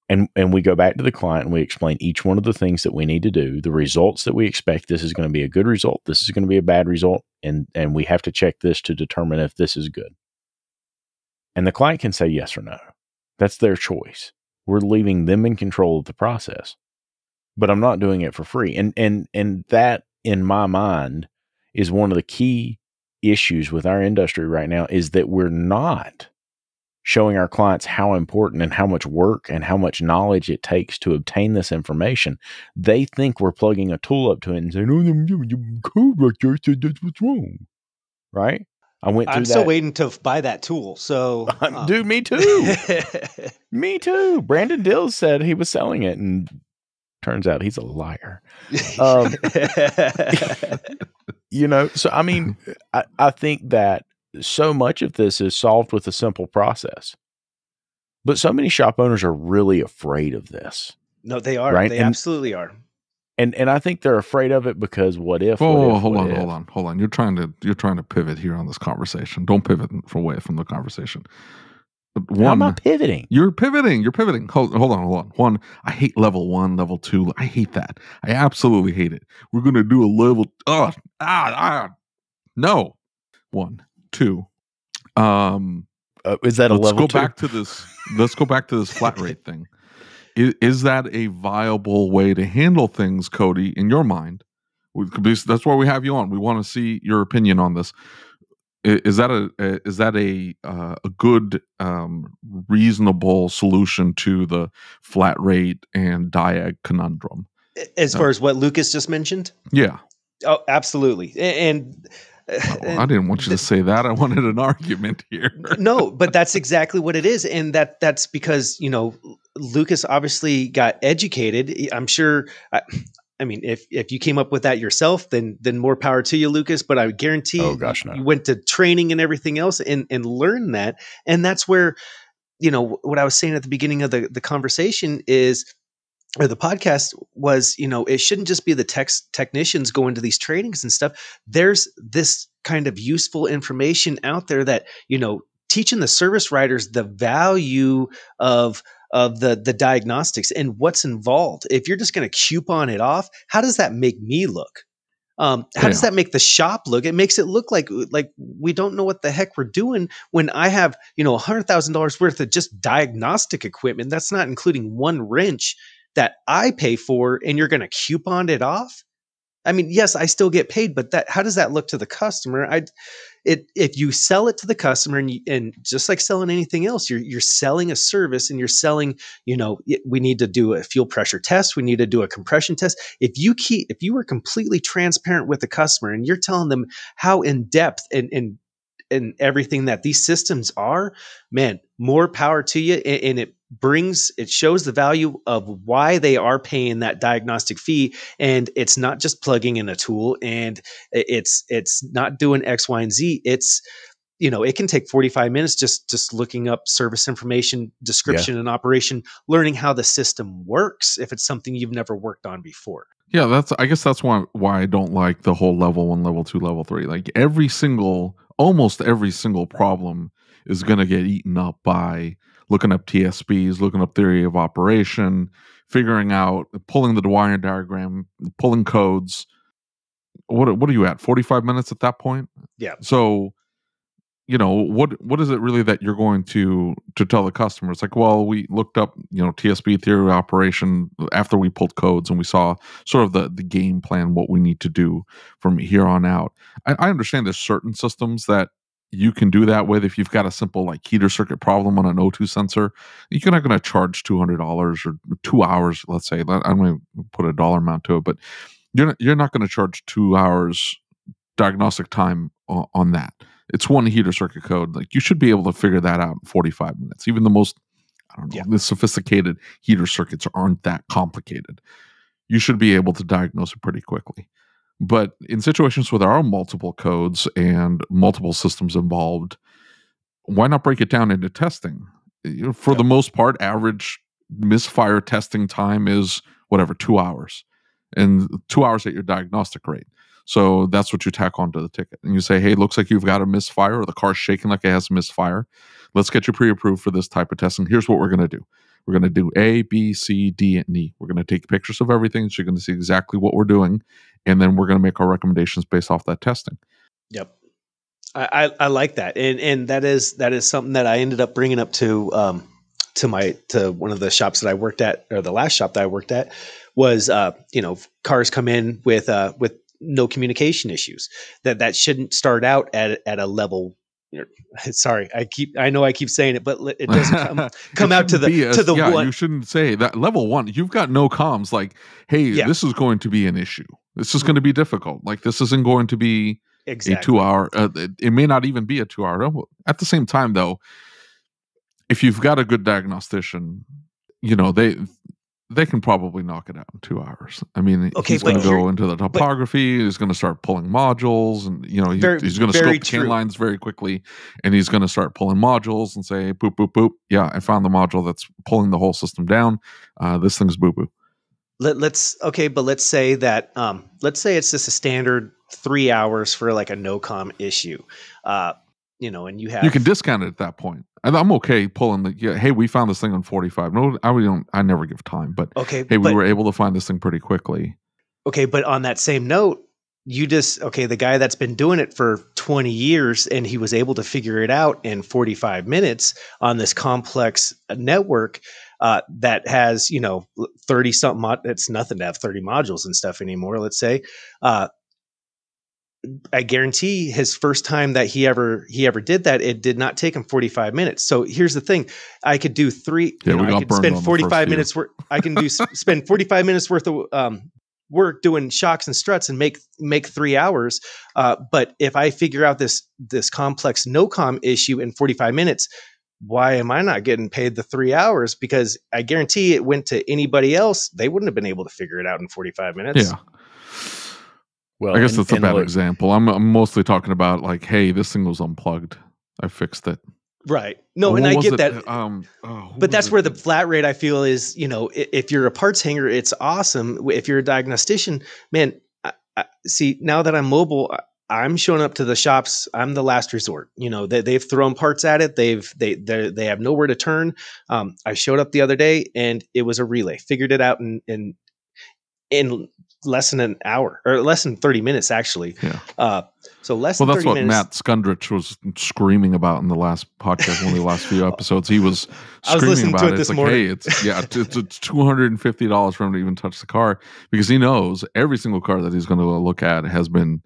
and we go back to the client and we explain each one of the things that we need to do, the results that we expect. This is going to be a good result. This is going to be a bad result. And we have to check this to determine if this is good. And the client can say yes or no. That's their choice. We're leaving them in control of the process. But I'm not doing it for free. And that, in my mind, is one of the key issues with our industry right now, is that we're not showing our clients how important and how much work and how much knowledge it takes to obtain this information. They think we're plugging a tool up to it and saying, "Oh, code right there said that's what's wrong." Right? I'm still waiting to buy that tool. So, dude, me too. Me too. Brandon Dills said he was selling it, and turns out he's a liar. So I mean, I think that so much of this is solved with a simple process, but so many shop owners are really afraid of this. No, they are. Right? They absolutely are. And I think they're afraid of it because what if? Hold on. You're trying to pivot here on this conversation. Don't pivot away from the conversation. How am I pivoting? You're pivoting. Hold on. One, I hate level 1, level 2. I hate that. I absolutely hate it. We're going to do a level. No. 1, 2. Is that a level 2? Let's go back to this flat rate thing. Is that a viable way to handle things, Cody, in your mind? That's why we have you on. We want to see your opinion on this. Is that a good, reasonable solution to the flat rate and diag conundrum? As far as what Lucas just mentioned? Yeah. Oh, absolutely. And I didn't want you to say that. I wanted an argument here. No, but that's exactly what it is. And that's because, Lucas obviously got educated. I'm sure, I mean, if you came up with that yourself, then more power to you, Lucas. But I guarantee you went to training and everything else and learned that. And that's where, what I was saying at the beginning of the conversation is, or the podcast was, it shouldn't just be the technicians going to these trainings and stuff. There's this kind of useful information out there that, teaching the service writers the value of the diagnostics and what's involved. If you're just going to coupon it off, how does that make me look? How does that make the shop look? It makes it look like we don't know what the heck we're doing when I have, $100,000 worth of just diagnostic equipment. That's not including one wrench that I pay for, and you're going to coupon it off. I mean, yes, I still get paid, but how does that look to the customer? If you sell it to the customer, and just like selling anything else, you're selling a service, and you're selling, we need to do a fuel pressure test, we need to do a compression test. If you were completely transparent with the customer, and you're telling them how in depth and everything that these systems are, man, more power to you. And it shows the value of why they are paying that diagnostic fee. And it's not just plugging in a tool, and it's not doing X, Y, and Z. It's, it can take 45 minutes just looking up service information, description, and operation, learning how the system works if it's something you've never worked on before. Yeah, I guess that's why I don't like the whole level 1, level 2, level 3. Like almost every single problem is going to get eaten up by looking up TSBs, looking up theory of operation, figuring out, pulling the Dwyer diagram, pulling codes. What are you at? 45 minutes at that point? Yeah. So, what is it really that you're going to tell the customer? It's like, well, we looked up, TSB theory of operation after we pulled codes, and we saw sort of the game plan, what we need to do from here on out. I understand there's certain systems that you can do that with. If you've got a simple like heater circuit problem on an O2 sensor, you're not going to charge $200 or 2 hours. Let's say, I'm going to put a dollar amount to it, but you're not going to charge 2 hours diagnostic time on that. It's one heater circuit code. Like, you should be able to figure that out in 45 minutes. Even the most, I don't know, the sophisticated heater circuits aren't that complicated. You should be able to diagnose it pretty quickly. But in situations where there are multiple codes and multiple systems involved, why not break it down into testing? For the most part, average misfire testing time is 2 hours, and 2 hours at your diagnostic rate. So that's what you tack onto the ticket. And you say, hey, looks like you've got a misfire, or the car's shaking like it has a misfire. Let's get you pre-approved for this type of testing. Here's what we're going to do. We're going to do A, B, C, D, and E. We're going to take pictures of everything, so you're going to see exactly what we're doing, and then we're going to make our recommendations based off that testing. Yep, I like that, and that is something that I ended up bringing up to one of the shops that I worked at, or the last shop that I worked at, was cars come in with no communication issues. That shouldn't start out at a level. Sorry, I know I keep saying it, but it doesn't come out to the one. You shouldn't say that level one. You've got no comms. Like, hey, this is going to be an issue. This is going to be difficult. Like, this isn't going to be a 2 hour. It may not even be a 2 hour. At the same time, though, if you've got a good diagnostician, they can probably knock it out in 2 hours. I mean, he's going to go into the topography. He's going to start pulling modules, and he's going to scope chain lines very quickly, and he's going to start pulling modules and say, boop, boop, boop. Yeah, I found the module that's pulling the whole system down. This thing's boo boo. Let's say that let's say it's just a standard 3 hours for like a no-com issue. And you can discount it at that point. I'm okay pulling hey, we found this thing on 45. No, I never give time, but we were able to find this thing pretty quickly. Okay, but on that same note, the guy that's been doing it for 20 years and he was able to figure it out in 45 minutes on this complex network that has, 30 something, it's nothing to have 30 modules and stuff anymore, let's say. I guarantee his first time that he ever did that, it did not take him 45 minutes. So here's the thing: I could do I could spend 45 minutes worth. I can spend 45 minutes worth of work doing shocks and struts and make 3 hours. But if I figure out this complex no-com issue in 45 minutes, why am I not getting paid the 3 hours? Because I guarantee it went to anybody else, they wouldn't have been able to figure it out in 45 minutes. Yeah. Well, I guess that's a bad example. I'm mostly talking about like, hey, this thing was unplugged. I fixed it. Right. No, and I get that. But that's where the flat rate, I feel, is, if you're a parts hanger, it's awesome. If you're a diagnostician, man, see, now that I'm mobile, I'm showing up to the shops. I'm the last resort. They've thrown parts at it. They have nowhere to turn. I showed up the other day and it was a relay. Figured it out in less than an hour, or less than 30 minutes, actually. Yeah. So less than 30 minutes. Well, that's what Matt Skundrich was screaming about in the last podcast, one of the last few episodes. He was screaming about it. It's like, morning. Hey, it's $250 for him to even touch the car, because he knows every single car that he's going to look at has been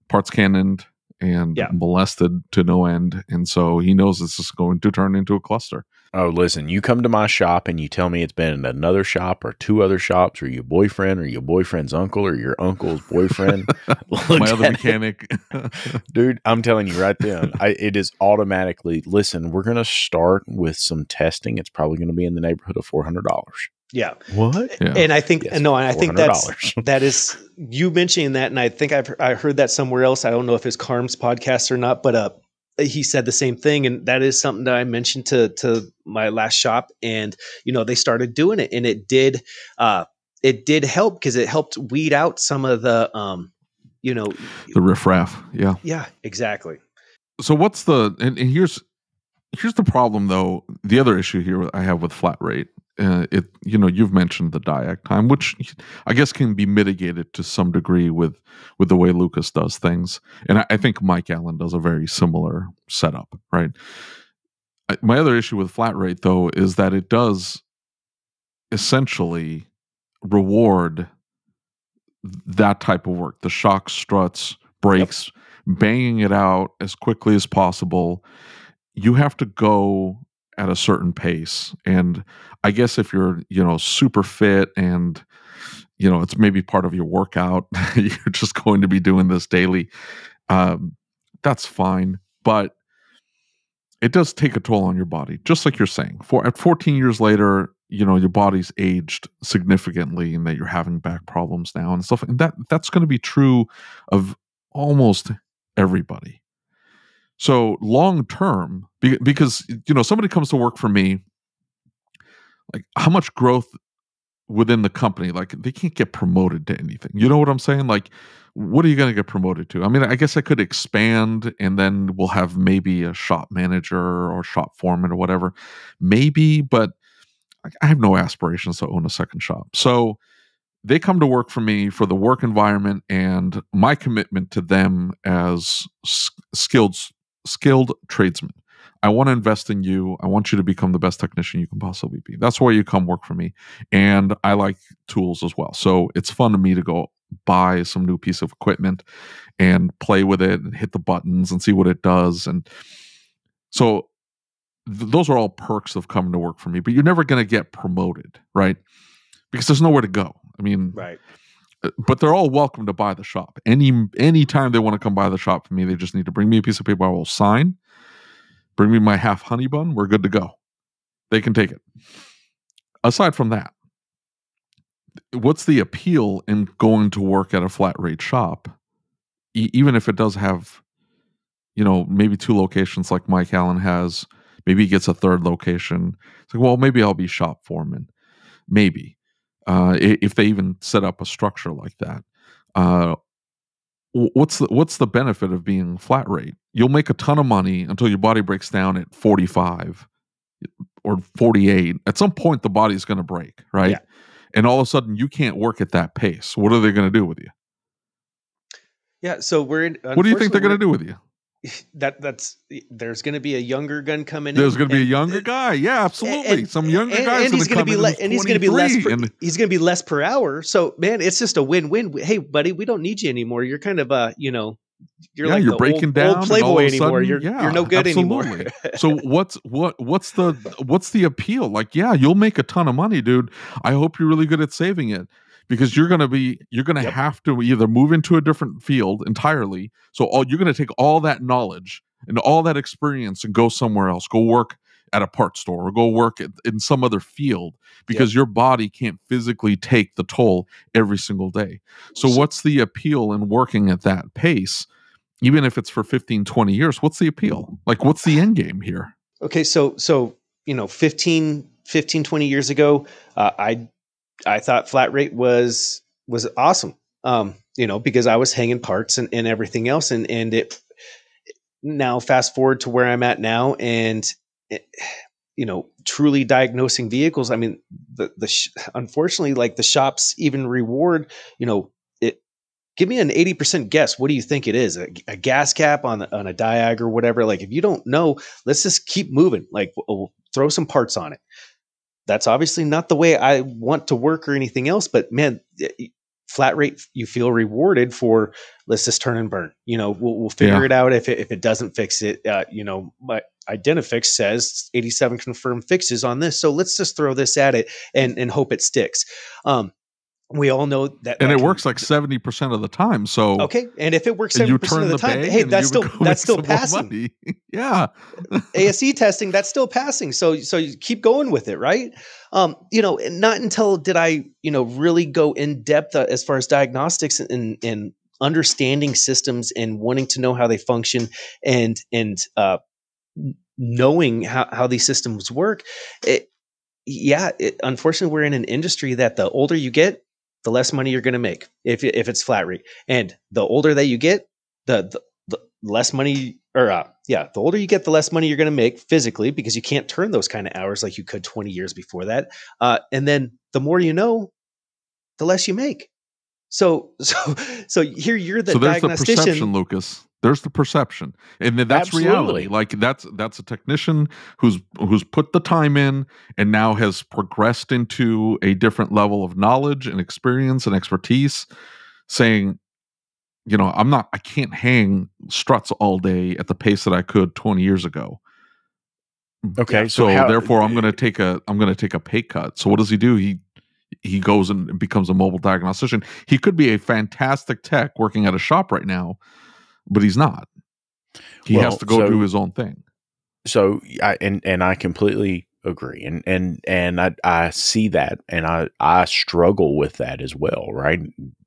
parts cannoned and molested to no end. And so he knows this is going to turn into a cluster. Oh, listen, you come to my shop and you tell me it's been in another shop or two other shops, or your boyfriend or your boyfriend's uncle or your uncle's boyfriend. My other mechanic. Dude, I'm telling you right then, it is automatically, listen, we're going to start with some testing. It's probably going to be in the neighborhood of $400. Yeah. What? Yeah. And I think, I think that is, you mentioning that, and I think I heard that somewhere else. I don't know if it's Carm's podcast or not, but he said the same thing. And that is something that I mentioned to my last shop, and, they started doing it, and it did help, because it helped weed out some of the, the riffraff. Yeah. Yeah, exactly. So what's and here's the problem though. The other issue here I have with flat rate, you've mentioned the diag time, which I guess can be mitigated to some degree with the way Lucas does things. And I think Mike Allen does a very similar setup, right? My other issue with flat rate, though, is that it does essentially reward that type of work, the shocks, struts, brakes, banging it out as quickly as possible. You have to go at a certain pace. And I guess if you're, super fit and, it's maybe part of your workout, you're just going to be doing this daily. That's fine. But it does take a toll on your body, just like you're saying. At 14 years later, your body's aged significantly and that you're having back problems now and stuff. And that's going to be true of almost everybody. So long term, because, somebody comes to work for me, like how much growth within the company, like they can't get promoted to anything. You know what I'm saying? Like, what are you going to get promoted to? I mean, I guess I could expand and then we'll have maybe a shop manager or shop foreman or whatever. Maybe, but I have no aspirations to own a second shop. So they come to work for me for the work environment and my commitment to them as skilled tradesmen. I want to invest in you. I want you to become the best technician you can possibly be. That's why you come work for me. And I like tools as well. So it's fun to me to go buy some new piece of equipment and play with it and hit the buttons and see what it does. And so those are all perks of coming to work for me, but you're never going to get promoted, right? Because there's nowhere to go. I mean, right. But they're all welcome to buy the shop. Any time they want to come buy the shop for me, they just need to bring me a piece of paper I will sign. Bring me my half honey bun. We're good to go. They can take it. Aside from that, what's the appeal in going to work at a flat rate shop, even if it does have, maybe 2 locations like Mike Allen has? Maybe he gets a 3rd location. It's like, well, maybe I'll be shop foreman. Maybe. If they even set up a structure like that. What's the benefit of being flat rate? You'll make a ton of money until your body breaks down at 45 or 48. At some point, the body's going to break, right? Yeah. And all of a sudden, you can't work at that pace. What are they going to do with you? Yeah. So what do you think they're going to do with you? There's going to be a younger gun coming in. There's going to be a younger guy. Yeah, absolutely. Some younger guys. And he's going to be he's going to be less per hour. So man, it's just a win-win. Hey, buddy, we don't need you anymore. You're kind of you're breaking down old Playboy anymore. Sudden, you're no good anymore. So what's the appeal? Like, yeah, you'll make a ton of money, dude. I hope you're really good at saving it. Because you're going to have to either move into a different field entirely. So you're going to take all that knowledge and all that experience and go somewhere else. Go work at a parts store or go work in some other field because your body can't physically take the toll every single day. So what's the appeal in working at that pace? Even if it's for 15, 20 years, what's the appeal? Like, what's the end game here? Okay. So 15, 20 years ago, I thought flat rate was awesome, because I was hanging parts and everything else. And it now fast forward to where I'm at now and, truly diagnosing vehicles. I mean, unfortunately, like the shops even reward, give me an 80% guess. What do you think it is? A gas cap on a diag or whatever. Like, if you don't know, let's just keep moving. Like, we'll throw some parts on it. That's obviously not the way I want to work or anything else, but man, flat rate, you feel rewarded for, let's just turn and burn. We'll figure it out if it doesn't fix it. My Identifix says 87 confirmed fixes on this, so let's just throw this at it and hope it sticks. We all know that, and it works like 70% of the time. So okay, and if it works 70% of the time, hey, that's still passing. Yeah, ASE testing, that's still passing. So you keep going with it, right? Not until did I really go in depth as far as diagnostics and understanding systems and wanting to know how they function and knowing how these systems work. Unfortunately, we're in an industry that the older you get, the less money you're going to make if it's flat rate. And the older that you get, the less money, the older you get, the less money you're going to make physically, because you can't turn those kind of hours like you could 20 years before that. And then the more you know, the less you make. So here you're the diagnostician. There's the perception, Lucas. There's the perception, and that's reality. Like that's a technician who's put the time in and now has progressed into a different level of knowledge and experience and expertise, saying, I can't hang struts all day at the pace that I could 20 years ago. Okay. So therefore I'm going to take a pay cut. So what does he do? He goes and becomes a mobile diagnostician. He could be a fantastic tech working at a shop right now, but he's not. He has to go do his own thing. So I completely agree. And I see that, and I struggle with that as well, right?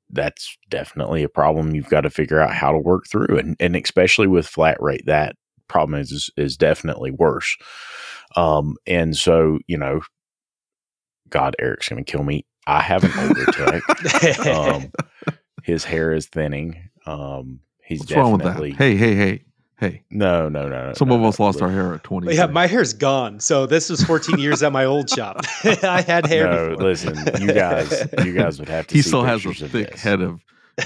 That's definitely a problem you've got to figure out how to work through. And especially with flat rate, that problem is definitely worse. And so, God, Eric's going to kill me. I have an older tech. His hair is thinning. He's What's wrong with that? Hey. No. Some of us lost our hair at 20. Yeah, my hair's gone. So this was 14 years at my old shop. I had hair before. Listen, you guys would have to He see still has a pictures thick head of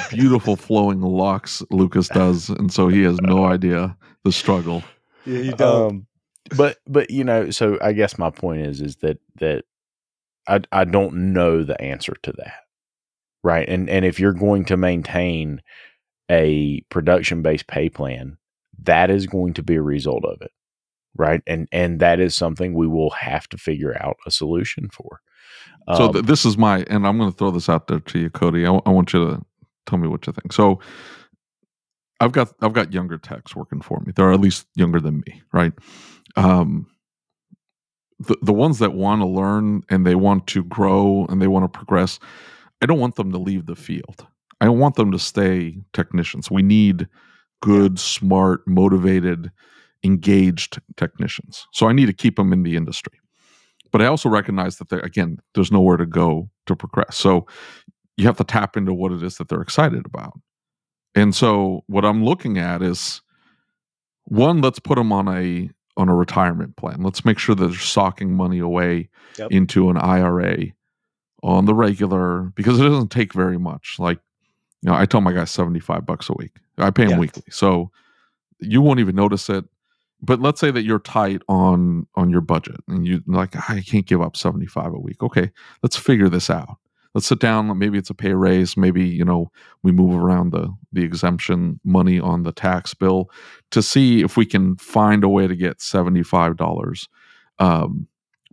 beautiful flowing locks, Lucas does, and so he has no idea the struggle. Yeah, you don't. But so I guess my point is that I don't know the answer to that. Right. And if you're going to maintain a production-based pay plan, that is going to be a result of it. Right. And that is something we will have to figure out a solution for. So this is and I'm going to throw this out there to you, Cody. I want you to tell me what you think. So I've got younger techs working for me. They're at least younger than me. Right. The ones that want to learn and they want to grow and they want to progress, I don't want them to leave the field. I want them to stay technicians. We need good, smart, motivated, engaged technicians. So I need to keep them in the industry. But I also recognize that, there's nowhere to go to progress. So you have to tap into what it is that they're excited about. And so what I'm looking at is, one, let's put them on a retirement plan. Let's make sure that they're socking money away into an IRA on the regular, because it doesn't take very much. Like, I tell my guys $75 a week. I pay them weekly. So you won't even notice it. But let's say that you're tight on your budget and you like, I can't give up $75 a week. Okay, let's figure this out. Let's sit down. Maybe it's a pay raise. Maybe, we move around the exemption money on the tax bill to see if we can find a way to get $75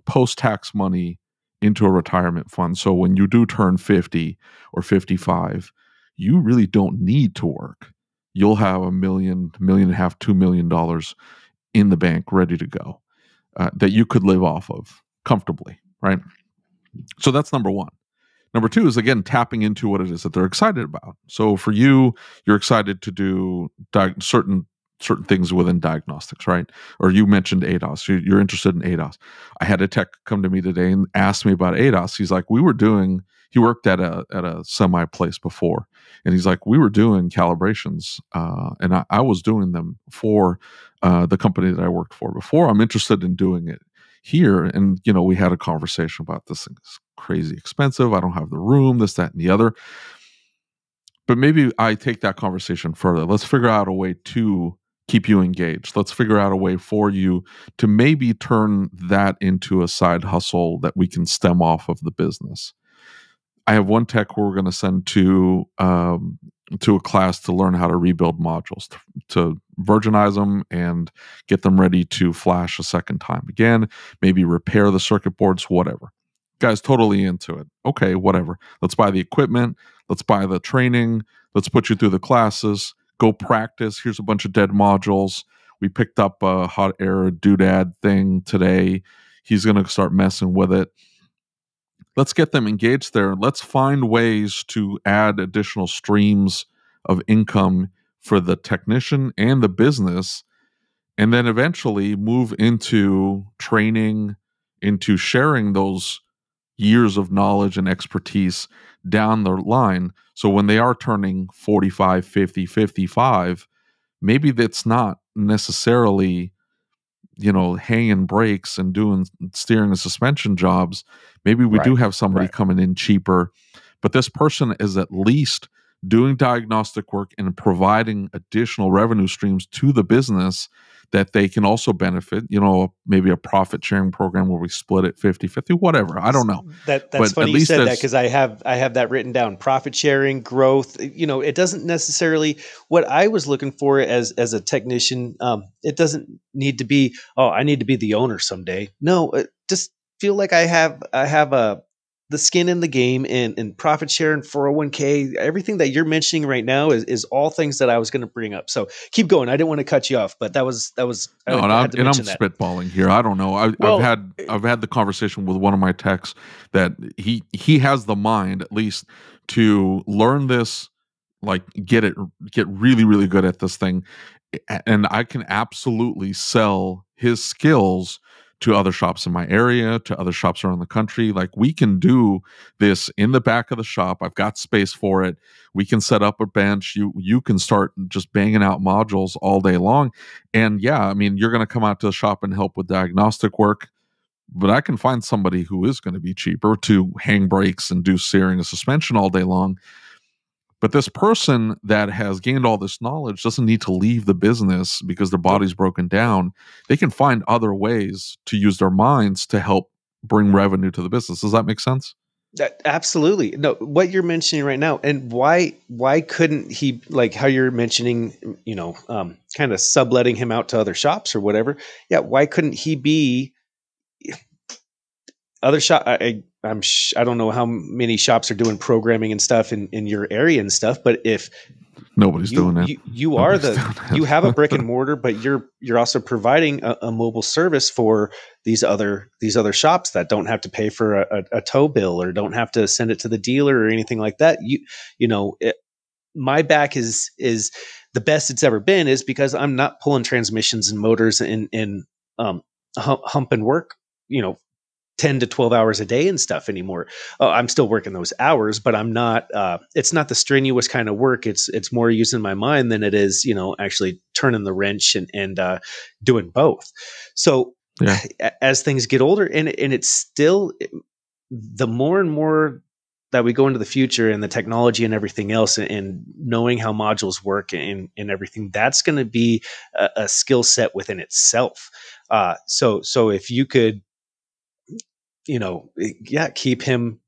post-tax money into a retirement fund. So when you do turn 50 or 55, you really don't need to work. You'll have $1 million, $1.5 million, $2 million in the bank ready to go that you could live off of comfortably, right? So that's number one. Number two is, again, tapping into what it is that they're excited about. So for you, you're excited to do certain things within diagnostics, right? Or you mentioned ADOS. You're interested in ADOS. I had a tech come to me today and asked me about ADOS. He's like, he worked at a semi place before. And he's like, we were doing calibrations and I was doing them for the company that I worked for before. I'm interested in doing it here. And, we had a conversation about this thing. It's crazy expensive. I don't have the room, this, that, and the other. But maybe I take that conversation further. Let's figure out a way to keep you engaged. Let's figure out a way for you to maybe turn that into a side hustle that we can stem off of the business. I have one tech who we're going to send to a class to learn how to rebuild modules, to virginize them and get them ready to flash a second time again, maybe repair the circuit boards, whatever. Guy's totally into it. Okay, whatever. Let's buy the equipment. Let's buy the training. Let's put you through the classes. Go practice. Here's a bunch of dead modules. We picked up a hot air doodad thing today. He's going to start messing with it. Let's get them engaged there. Let's find ways to add additional streams of income for the technician and the business, and then eventually move into training, into sharing those years of knowledge and expertise down the line. So when they are turning 45, 50, 55, maybe that's not necessarily, hanging brakes and doing steering and suspension jobs. Maybe we do have somebody coming in cheaper, but this person is at least doing diagnostic work and providing additional revenue streams to the business that they can also benefit, maybe a profit sharing program where we split it 50-50, whatever. I don't know. That's but funny you said that, because I have that written down. Profit sharing, growth. It doesn't necessarily, what I was looking for as a technician. It doesn't need to be, I need to be the owner someday. No, just feel like I have the skin in the game, and profit share and 401k, everything that you're mentioning right now is all things that I was going to bring up. So keep going. I didn't want to cut you off, but that was. No, I'm spitballing here. I don't know. I've had the conversation with one of my techs that he has the mind, at least, to learn this, like get really, really good at this thing, and I can absolutely sell his skills to other shops in my area, to other shops around the country. Like, we can do this in the back of the shop. I've got space for it. We can set up a bench. You can start just banging out modules all day long. And yeah, I mean, you're going to come out to the shop and help with diagnostic work, but I can find somebody who is going to be cheaper to hang brakes and do steering and suspension all day long. But this person that has gained all this knowledge doesn't need to leave the business because their body's broken down. They can find other ways to use their minds to help bring revenue to the business. Does that make sense? Absolutely. No, what you're mentioning right now, and why couldn't he, like how you're mentioning, kind of subletting him out to other shops or whatever? Yeah, why couldn't he be other shop? I don't know how many shops are doing programming and stuff in your area and stuff, but if nobody's doing that, you have a brick and mortar, but you're also providing a mobile service for these other shops that don't have to pay for a tow bill or don't have to send it to the dealer or anything like that. My back is the best it's ever been, is because I'm not pulling transmissions and motors and humping work, 10 to 12 hours a day and stuff anymore. I'm still working those hours, but I'm not, it's not the strenuous kind of work. It's more using my mind than it is, actually turning the wrench and doing both. So yeah, as things get older, and it's still, the more and more that we go into the future and the technology and everything else, and knowing how modules work and everything, that's going to be a skill set within itself. So if you could, keep him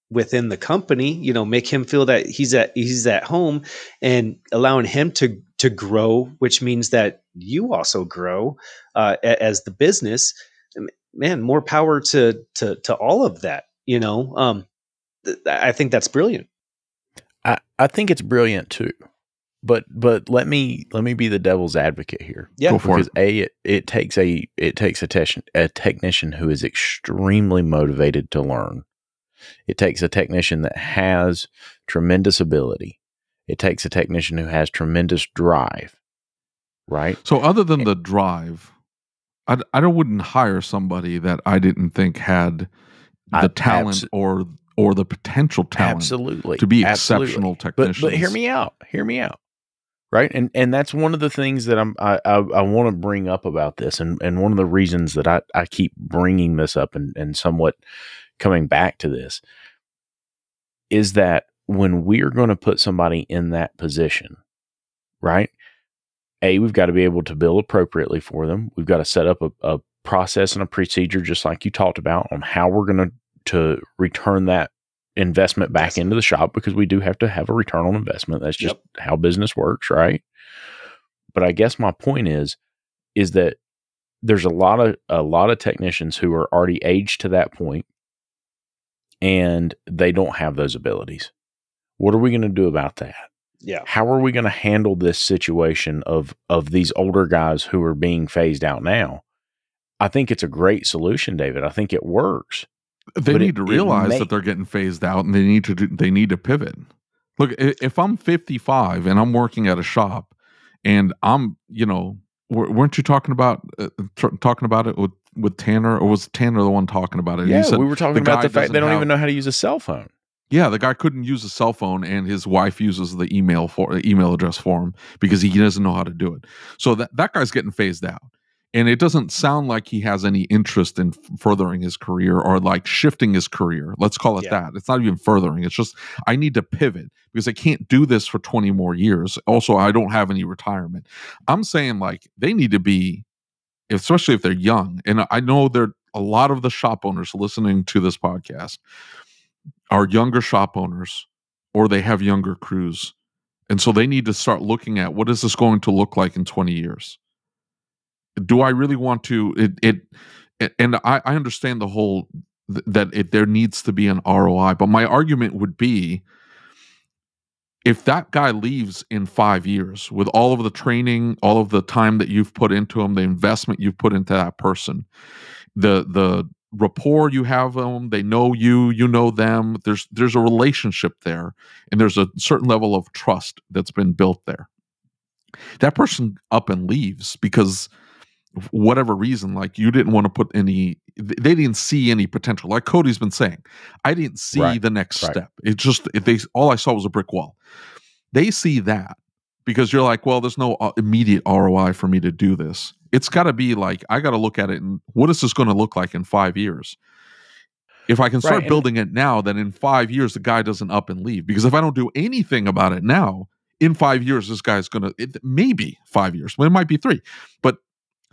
within the company, make him feel that he's at home, and allowing him to grow, which means that you also grow as the business. Man, more power to all of that. I think that's brilliant. I think it's brilliant too. But let me be the devil's advocate here. Yeah, because it takes a technician who is extremely motivated to learn. It takes a technician that has tremendous ability. It takes a technician who has tremendous drive. Right. So other than the drive, I wouldn't hire somebody that I didn't think had the talent or the potential talent to be exceptional technicians. But hear me out. Right. And that's one of the things that I want to bring up about this. And one of the reasons that I keep bringing this up and somewhat coming back to this is that when we're going to put somebody in that position, right? We've got to be able to bill appropriately for them. We've got to set up a process and a procedure, just like you talked about, on how we're going to return that investment back into the shop, because we do have to have a return on investment. That's just how business works, right? But I guess my point is that there's a lot of technicians who are already aged to that point, and they don't have those abilities. What are we going to do about that? Yeah. How are we going to handle this situation of these older guys who are being phased out now? I think it's a great solution, David. I think it works. They need to realize that they're getting phased out, and they need to pivot. Look, if I'm 55 and I'm working at a shop, and I'm, weren't you talking about it with Tanner, or was Tanner the one talking about it? Yeah, we were talking about the fact they don't even know how to use a cell phone. Yeah, the guy couldn't use a cell phone, and his wife uses the email address for him because he doesn't know how to do it. So that guy's getting phased out. And it doesn't sound like he has any interest in furthering his career or like shifting his career. Let's call it that. It's not even furthering. It's just, I need to pivot because I can't do this for 20 more years. Also, I don't have any retirement. I'm saying like they need to be, especially if they're young. And I know a lot of the shop owners listening to this podcast are younger shop owners or they have younger crews. And so they need to start looking at what is this going to look like in 20 years? Do I really want to and I understand the whole there needs to be an ROI, but my argument would be if that guy leaves in 5 years with all of the training, all of the time that you've put into him, the investment you've put into that person, the rapport you have them, they know you know them, there's a relationship there, and there's a certain level of trust that's been built there. That person up and leaves because whatever reason, like you didn't want to put any, they didn't see any potential. Like Cody's been saying, I didn't see the next step. It just, all I saw was a brick wall. They see that because you're like, well, there's no immediate ROI for me to do this. It's got to be like, I got to look at it and what is this going to look like in 5 years? If I can start building it now, then in 5 years, the guy doesn't up and leave. Because if I don't do anything about it now, in 5 years, this guy's going to, maybe 5 years, but it might be 3. But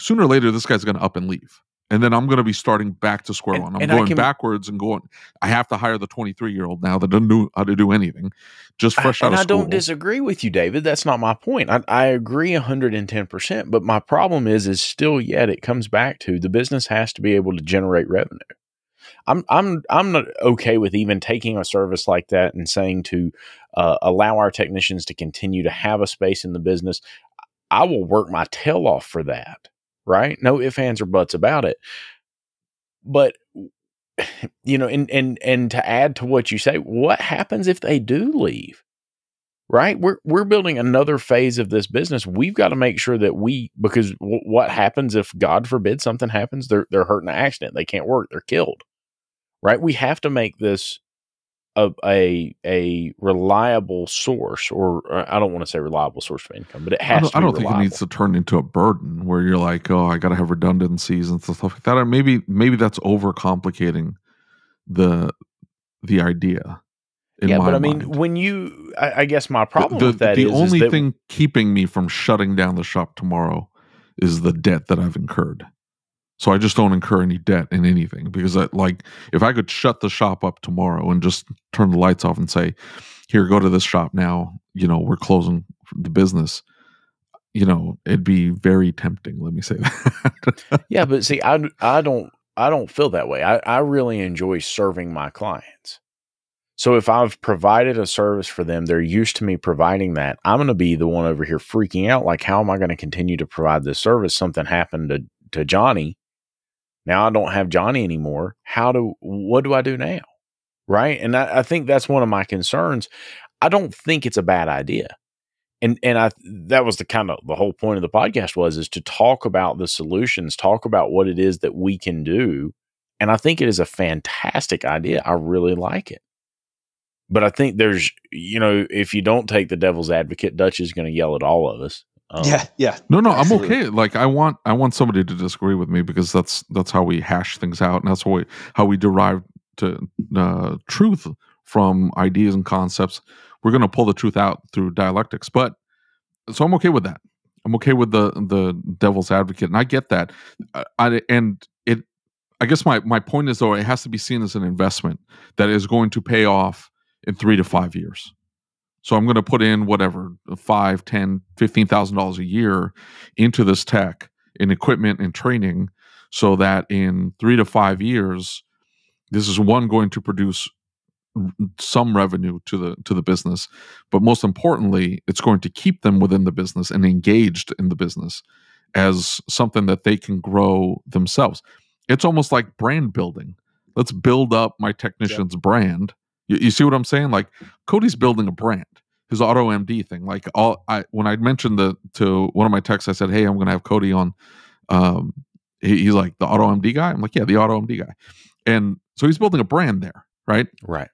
sooner or later, this guy's going to up and leave. And then I'm going to be starting back to square one. I'm going backwards and going, I have to hire the 23-year-old now that doesn't know how to do anything, just fresh out of school. And I don't disagree with you, David. That's not my point. I agree 110%. But my problem is still yet it comes back to the business has to be able to generate revenue. I'm not okay with even taking a service like that and saying to allow our technicians to continue to have a space in the business. I will work my tail off for that. Right? No ifs, ands, or buts about it. But, you know, and to add to what you say, what happens if they do leave? Right? We're building another phase of this business. We've got to make sure that because what happens if, God forbid, something happens? They're hurt in an accident. They can't work. They're killed. Right? We have to make this a reliable source, or I don't want to say reliable source of income, but it has to be I don't reliable. think it needs to turn into a burden where you're like, oh, I got to have redundancies and stuff like that. Or maybe that's overcomplicating the idea. Yeah, but I mean, when I guess my problem with that is the only thing keeping me from shutting down the shop tomorrow is the debt that I've incurred. So I just don't incur any debt in anything because if I could shut the shop up tomorrow and just turn the lights off and say, here, go to this shop now, we're closing the business, it'd be very tempting. Let me say that. Yeah. But see, I don't feel that way. I really enjoy serving my clients. So if I've provided a service for them, they're used to me providing that. I'm going to be the one over here freaking out. Like, how am I going to continue to provide this service? Something happened to Johnny. Now I don't have Johnny anymore. What do I do now? Right. And I think that's one of my concerns. I don't think it's a bad idea. And that was the whole point of the podcast is to talk about the solutions, talk about what it is that we can do. And I think it is a fantastic idea. I really like it. But I think there's, if you don't take the devil's advocate, Dutch is going to yell at all of us. Yeah. No, absolutely. I'm okay. Like I want somebody to disagree with me because that's how we hash things out, and that's how we derive to truth from ideas and concepts. We're going to pull the truth out through dialectics, so I'm okay with that. I'm okay with the devil's advocate, and I get that. I guess my point is though it has to be seen as an investment that is going to pay off in 3 to 5 years. So I'm going to put in whatever, $5,000, $10,000, $15,000 a year into this tech, in equipment and training, so that in 3 to 5 years, this is going to produce some revenue to the business, but most importantly, it's going to keep them within the business and engaged in the business as something that they can grow themselves. It's almost like brand building. Let's build up my technician's brand. You see what I'm saying? Like Cody's building a brand, his Auto MD thing. Like when I mentioned to one of my texts, I said, "Hey, I'm going to have Cody on." He's like, "The Auto MD guy." I'm like, "Yeah, the Auto MD guy." And so he's building a brand there, right? Right.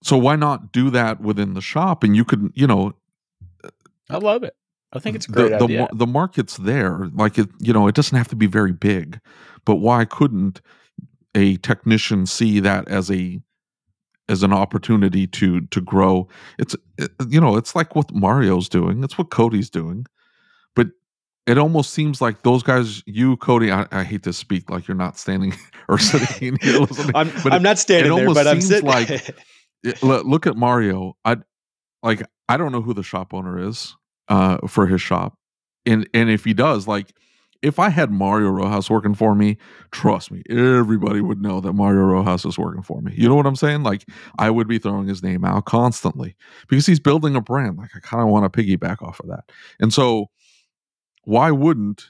So why not do that within the shop? And you could, I love it. I think it's a great idea. The market's there. Like it doesn't have to be very big, but why couldn't a technician see that as an opportunity to grow? It's like what Mario's doing. It's what Cody's doing. But it almost seems like those guys, you, Cody, I hate to speak like you're not standing or sitting in here listening. I'm not standing there, but I'm sitting. Like, look at Mario. I don't know who the shop owner is for his shop. And if he does, like, if I had Mario Rojas working for me, trust me, everybody would know that Mario Rojas is working for me. You know what I'm saying? Like, I would be throwing his name out constantly because he's building a brand. Like, I kind of want to piggyback off of that. And so why wouldn't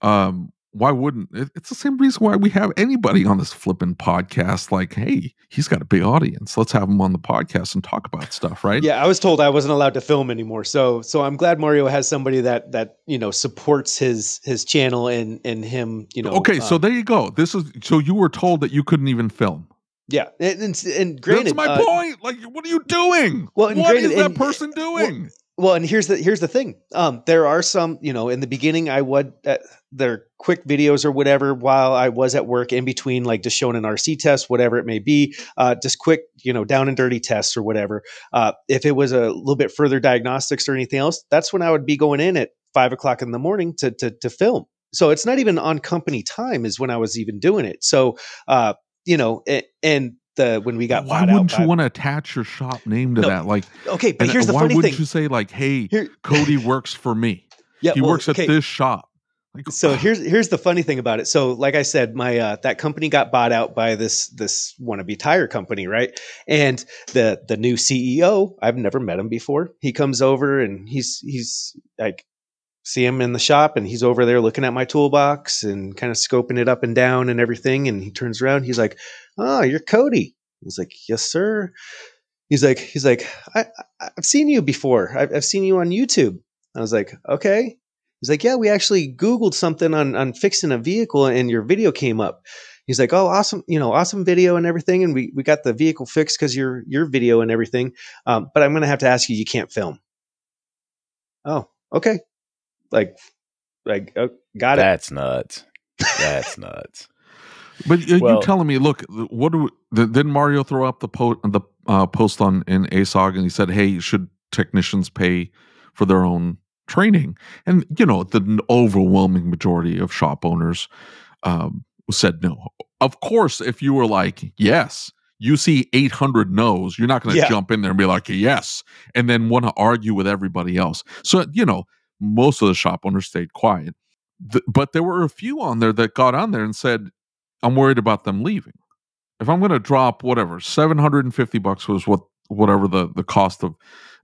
it's the same reason why we have anybody on this flipping podcast? Like, hey, he's got a big audience, let's have him on the podcast and talk about stuff, right? Yeah, I was told I wasn't allowed to film anymore, so I'm glad Mario has somebody that supports his channel and him. Okay, so there you go. So you were told that you couldn't even film. Yeah, and granted, that's my point. Like, what are you doing? Well, what is that person doing? Well, and here's the thing. There are some, in the beginning, I would their quick videos or whatever while I was at work, in between, like just showing an RC test, whatever it may be, just quick, down and dirty tests or whatever. If it was a little bit further diagnostics or anything else, that's when I would be going in at 5 o'clock in the morning to film. So it's not even on company time is when I was even doing it. So, when we got why wouldn't you want to attach your shop name to that? Like, okay, but here's the funny thing. Why wouldn't you say like, hey, Cody works for me. Yeah, he works at this shop. Like, so here's the funny thing about it. So like I said, my that company got bought out by this wannabe tire company, right? And the new CEO, I've never met him before. He comes over and he's like, see him in the shop, and he's over there looking at my toolbox and kind of scoping it up and down and everything. And he turns around, he's like, "Oh, you're Cody." I was like, "Yes, sir." He's like, I've seen you before. I've seen you on YouTube. I was like, "Okay." He's like, "Yeah, we actually Googled something on fixing a vehicle and your video came up." He's like, "Oh, awesome, awesome video and everything. And we got the vehicle fixed because your video and everything. But I'm going to have to ask you, you can't film." Oh, okay. Like, oh, got it. That's nuts. That's nuts. But you're telling me, look, didn't Mario throw up the post in ASOG, and he said, hey, should technicians pay for their own training? And, the overwhelming majority of shop owners said no. Of course, if you were like, yes, you see 800 no's, you're not going to jump in there and be like, yes, and then want to argue with everybody else. So, most of the shop owners stayed quiet. But there were a few on there that got on there and said, I'm worried about them leaving. If I'm going to drop whatever, $750 was whatever the cost of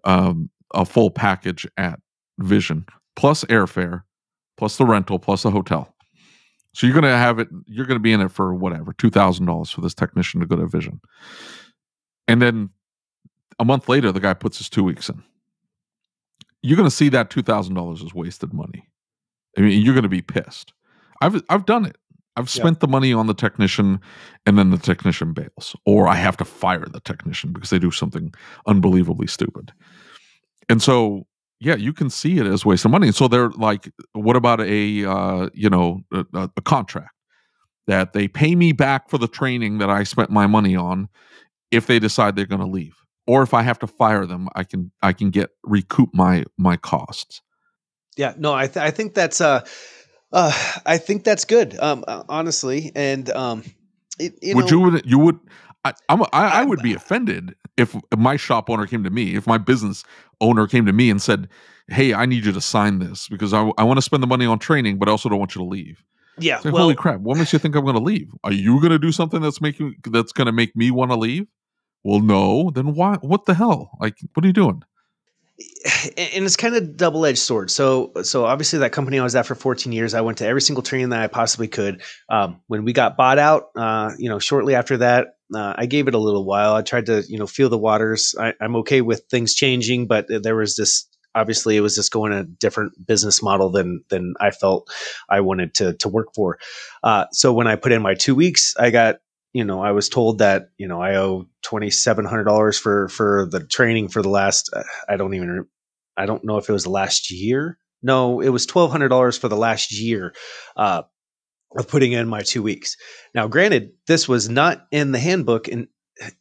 a full package at Vision, plus airfare, plus the rental, plus the hotel. So you're going to be in it for whatever, $2,000 for this technician to go to Vision. And then a month later, the guy puts his 2 weeks in. You're going to see that $2,000 is wasted money. I mean, you're going to be pissed. I've done it. I've spent the money on the technician, and then the technician bails, or I have to fire the technician because they do something unbelievably stupid. And so, yeah, you can see it as wasting money. And so they're like, what about a contract that they pay me back for the training that I spent my money on if they decide they're going to leave, or if I have to fire them, I can recoup my costs. Yeah, no, I think that's I think that's good, honestly. And I would be offended if my shop owner came to me, if my business owner came to me and said, "Hey, I need you to sign this because I want to spend the money on training, but I also don't want you to leave." Yeah, like, holy crap! What makes you think I'm going to leave? Are you going to do something that's going to make me want to leave? Well, no. Then why? What the hell? Like, what are you doing? And it's kind of double-edged sword. So obviously that company I was at for 14 years, I went to every single training that I possibly could. When we got bought out, shortly after that, I gave it a little while. I tried to, feel the waters. I'm okay with things changing, but there was this, obviously it was just going a different business model than I felt I wanted to work for. So when I put in my 2 weeks, I got, I was told that, I owe $2,700 for the training for the last, I don't even I don't know if it was the last year. No, it was $1,200 for the last year of putting in my 2 weeks. Now, granted, this was not in the handbook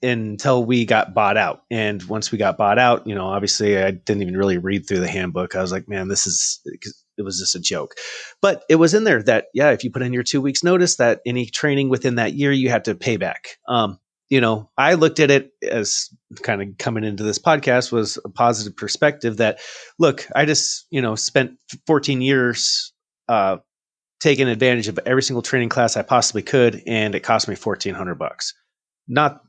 until we got bought out. And once we got bought out, obviously I didn't even really read through the handbook. I was like, man, it was just a joke. But it was in there that, yeah, if you put in your 2 weeks notice, that any training within that year, you had to pay back. I looked at it as kind of coming into this podcast was a positive perspective that, look, I just, spent 14 years taking advantage of every single training class I possibly could. And it cost me $1,400. Not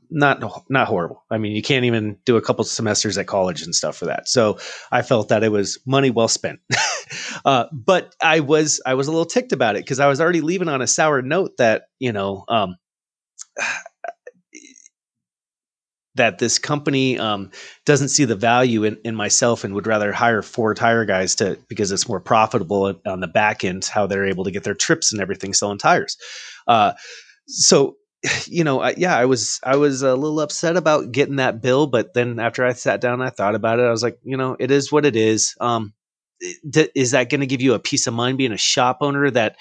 horrible. I mean, you can't even do a couple semesters at college and stuff for that. So I felt that it was money well spent. But I was a little ticked about it because I was already leaving on a sour note that, that this company doesn't see the value in myself and would rather hire 4 tire guys because it's more profitable on the back end, how they're able to get their trips and everything selling tires. So, I was a little upset about getting that bill, but then after I sat down, I thought about it. I was like, it is what it is. Is that going to give you a peace of mind being a shop owner that,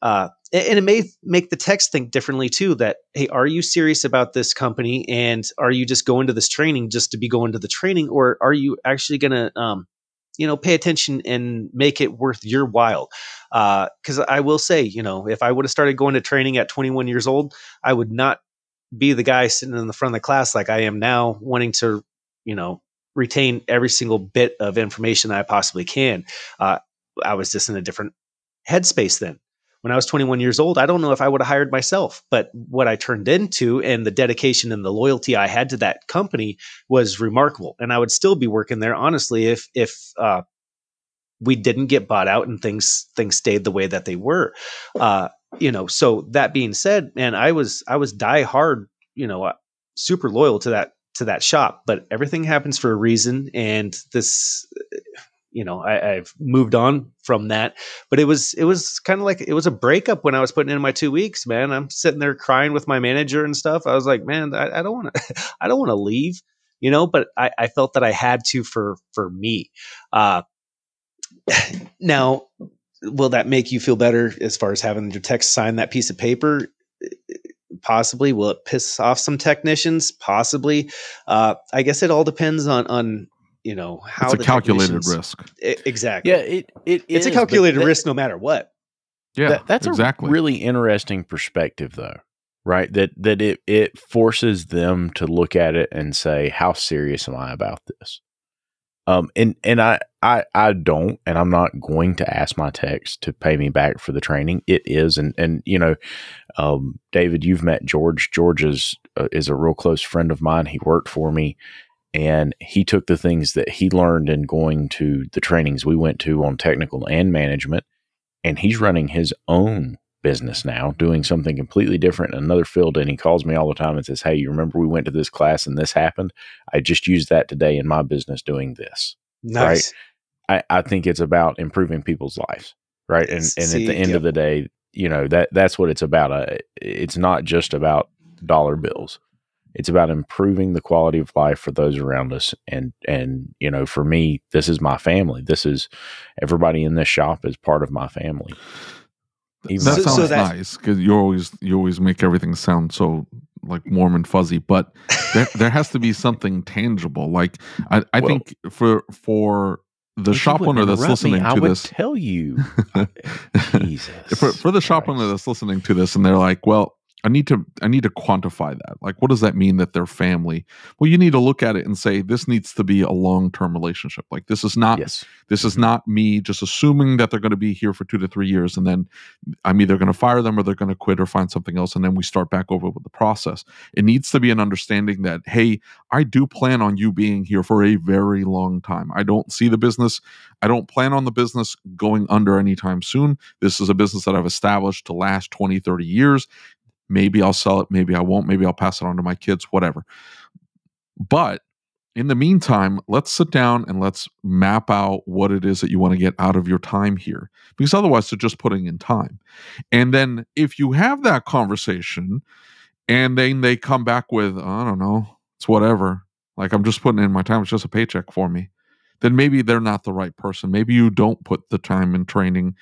and it may make the techs think differently too, that, hey, are you serious about this company? And are you just going to this training just to be going to the training? Or are you actually going to, pay attention and make it worth your while? Because I will say, if I would have started going to training at 21 years old, I would not be the guy sitting in the front of the class like I am now, wanting to, retain every single bit of information I possibly can. I was just in a different headspace then. When I was 21 years old, I don't know if I would have hired myself, but what I turned into and the dedication and the loyalty I had to that company was remarkable. And I would still be working there, honestly, if we didn't get bought out and things stayed the way that they were. So that being said, man, I was die hard, super loyal to that shop, but everything happens for a reason. And this, I've moved on from that, but it was kind of like, it was a breakup when I was putting in my 2 weeks, man. I'm sitting there crying with my manager and stuff. I was like, man, I don't want to, I don't want to leave, but I felt that I had to for me. Now, will that make you feel better as far as having your tech sign that piece of paper? Possibly. Will it piss off some technicians? Possibly. I guess it all depends on how it's a calculated risk. Exactly. Yeah, it's a calculated risk no matter what. Yeah, that's exactly a really interesting perspective, though, right? That it forces them to look at it and say, how serious am I about this? And I don't, and I'm not going to ask my techs to pay me back for the training. It is, and David, you've met George. George is a real close friend of mine. He worked for me, and he took the things that he learned in going to the trainings we went to on technical and management, and he's running his own business now, doing something completely different in another field. And he calls me all the time and says, hey, you remember we went to this class and this happened? I just used that today in my business doing this. Nice. Right? I think it's about improving people's lives. Right. And at the end of the day, that's what it's about. It's not just about dollar bills. It's about improving the quality of life for those around us. And for me, this is my family. This is everybody in this shop is part of my family. That sounds nice, because you always make everything sound so like warm and fuzzy, but there has to be something tangible. Like I think for the shop owner that's listening to this, tell you, Jesus, for the shop owner that's listening to this, and they're like, well, I need to quantify that. Like, what does that mean that they're family? Well, you need to look at it and say, this needs to be a long-term relationship. Like, this is not me just assuming that they're going to be here for 2 to 3 years, and then I'm either going to fire them or they're going to quit or find something else, and then we start back over with the process. It needs to be an understanding that, hey, I do plan on you being here for a very long time. I don't plan on the business going under anytime soon. This is a business that I've established to last 20, 30 years. Maybe I'll sell it. Maybe I won't. Maybe I'll pass it on to my kids, whatever. But in the meantime, let's sit down and let's map out what it is that you want to get out of your time here. Because otherwise, they're just putting in time. And then if you have that conversation and then they come back with, I don't know, it's whatever. Like, I'm just putting in my time. It's just a paycheck for me. then maybe they're not the right person. Maybe you don't put the time and training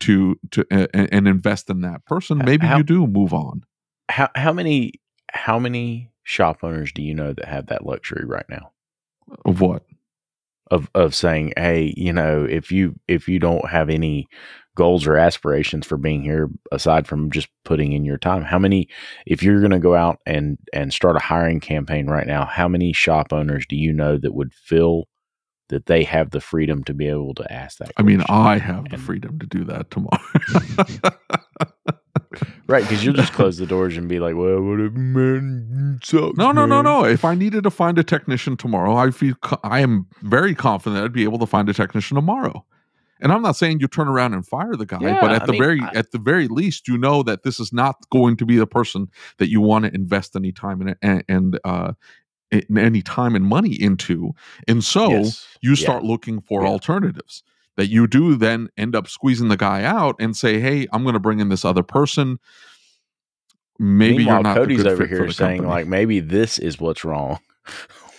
and invest in that person. Maybe you do move on. How many shop owners do you know that have that luxury right now? Of what? Of saying, hey, if you don't have any goals or aspirations for being here aside from just putting in your time, how many, if you're going to go out and start a hiring campaign right now, how many shop owners do you know that would feel that they have the freedom to be able to ask that question? I mean, I have the freedom to do that tomorrow. Right, because you'll just close the doors and be like, well, what if man sucks, No. If I needed to find a technician tomorrow, I am very confident I'd be able to find a technician tomorrow. And I'm not saying you turn around and fire the guy, but at the very least, you know that this is not going to be the person that you want to invest any time in and any time and money into. And so you start looking for alternatives that you do then end up squeezing the guy out and say, hey, I'm going to bring in this other person. Maybe Meanwhile, you're not Cody's a good over fit here for the saying company. like, maybe this is what's wrong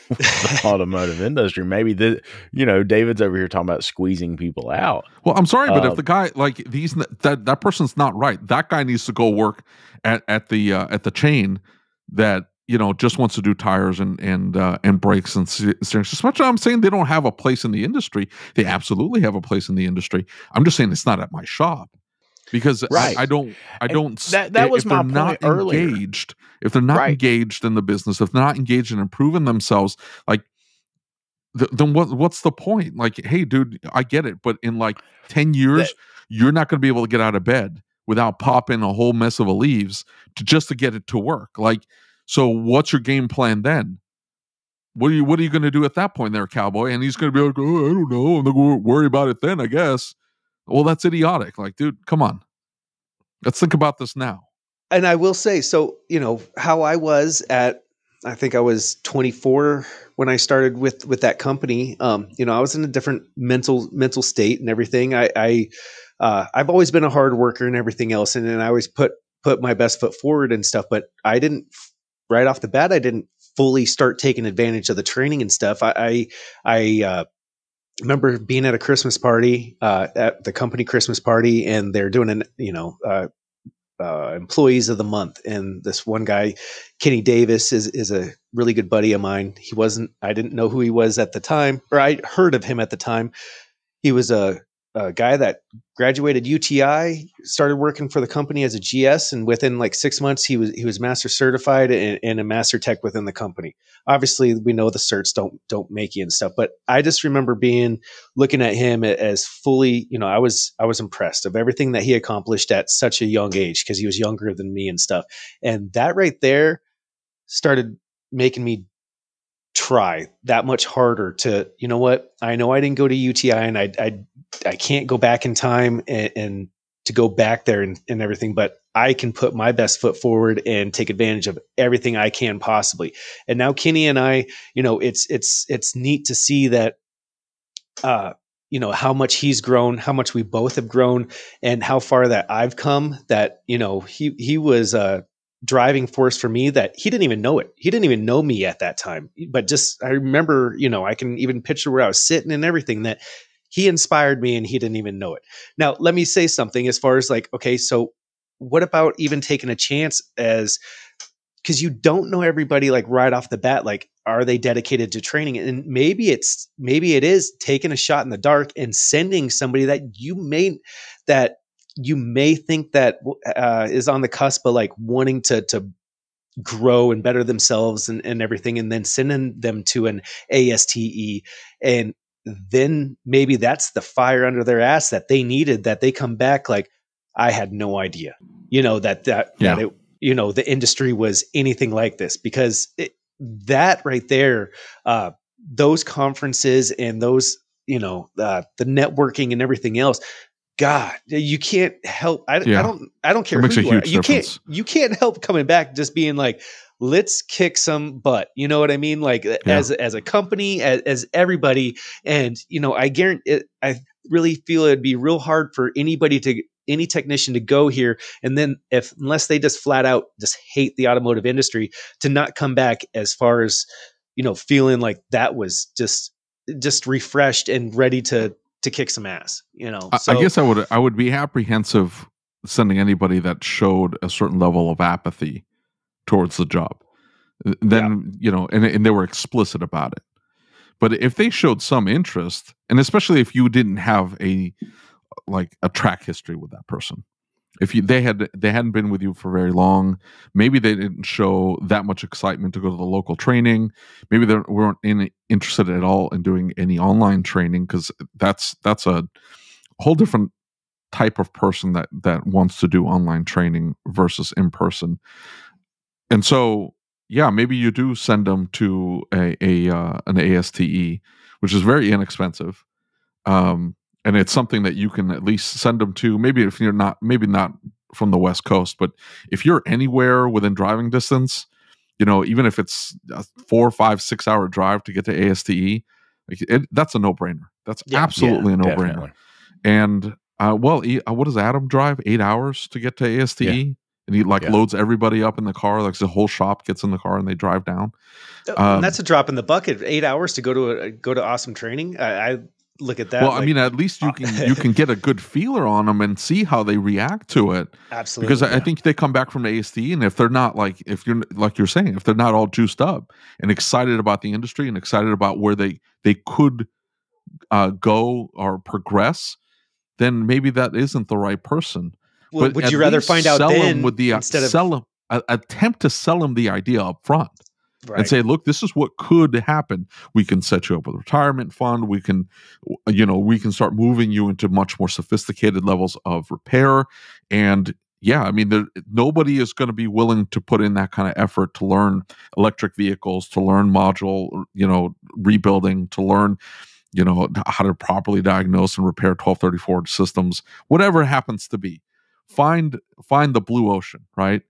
with the automotive industry. Maybe David's over here talking about squeezing people out. Well, I'm sorry, but if the guy that person's not right, that guy needs to go work at the chain that just wants to do tires and brakes and steering. Especially, I'm saying they don't have a place in the industry. They absolutely have a place in the industry. I'm just saying it's not at my shop because I don't. That was my point earlier. If they're not engaged in the business, if they're not engaged in improving themselves, like then what's the point? Like, hey, dude, I get it, but in like 10 years, you're not going to be able to get out of bed without popping a whole mess of leaves to get it to work. Like, so what's your game plan then? What are you going to do at that point there, cowboy? And he's going to be like, oh, I don't know. I'm not going to worry about it then, I guess. Well, that's idiotic. Like, dude, come on. Let's think about this now. And I will say, so, how I was I think I was 24 when I started with that company. I was in a different mental state and everything. I've always been a hard worker and everything else. And I always put my best foot forward and stuff, but I didn't right off the bat. I didn't fully start taking advantage of the training and stuff. I remember being at a Christmas party, at the company Christmas party, and they're doing employees of the month. And this one guy, Kenny Davis, is a really good buddy of mine. I didn't know who he was at the time, or I heard of him at the time. He was a guy that graduated UTI, started working for the company as a GS, and within like 6 months, he was master certified and a master tech within the company. Obviously, we know the certs don't make you and stuff, but I just remember looking at him as fully, I was impressed of everything that he accomplished at such a young age because he was younger than me and stuff. And that right there started making me try that much harder to, I know I didn't go to UTI and I can't go back in time and to go back there and everything, but I can put my best foot forward and take advantage of everything I can possibly. And now Kenny and I, it's neat to see that, how much he's grown, how much we both have grown, and how far that I've come. That he was a driving force for me that he didn't even know it. He didn't even know me at that time. But I remember, I can even picture where I was sitting and everything, that he inspired me and he didn't even know it. Now, let me say something as far as like, okay, so what about even taking a chance because you don't know everybody like right off the bat, like, are they dedicated to training? And maybe it is taking a shot in the dark and sending somebody that you may think that is on the cusp of like wanting to grow and better themselves and everything, and then sending them to an ASTE, and then maybe that's the fire under their ass that they needed, that they come back like, I had no idea, that it, the industry was anything like this, because that right there, those conferences and those, the networking and everything else, God, you can't help. I don't care who you are. You can't help coming back just being like, let's kick some butt. You know what I mean? Like as a company, as everybody. And, I guarantee it, I really feel it'd be real hard for any technician to go here. And then unless they just flat out just hate the automotive industry, to not come back as far as, feeling like that was just just refreshed and ready to kick some ass, you know. I guess I would be apprehensive sending anybody that showed a certain level of apathy towards the job. Then, you know, and they were explicit about it. But if they showed some interest, and especially if you didn't have a track history with that person, if they hadn't been with you for very long, maybe they didn't show that much excitement to go to the local training, maybe they weren't interested at all in doing any online training, because that's a whole different type of person that wants to do online training versus in person. And so, yeah, maybe you do send them to an ASTE, which is very inexpensive. And it's something that you can at least send them to. Maybe if you're maybe not from the West Coast, but if you're anywhere within driving distance, you know, even if it's a 4, 5, 6 hour drive to get to ASTE, that's a no brainer. That's absolutely a no brainer. And what does Adam drive? 8 hours to get to ASTE, and he loads everybody up in the car. Like the whole shop gets in the car and they drive down. And that's a drop in the bucket. 8 hours to go to awesome training. I look at that. Well, I mean, at least you can get a good feeler on them and see how they react to it. Absolutely, because I think they come back from ASTE, and if they're not if you're saying, if they're not all juiced up and excited about the industry and excited about where they could go or progress, then maybe that isn't the right person. Well, but would you rather find out then instead of attempt to sell them the idea up front? Right. And say, look, this is what could happen. We can set you up with a retirement fund. We can start moving you into much more sophisticated levels of repair. And I mean, nobody is going to be willing to put in that kind of effort to learn electric vehicles, to learn module, rebuilding, to learn, how to properly diagnose and repair 1234 systems, whatever it happens to be. Find the blue ocean, right?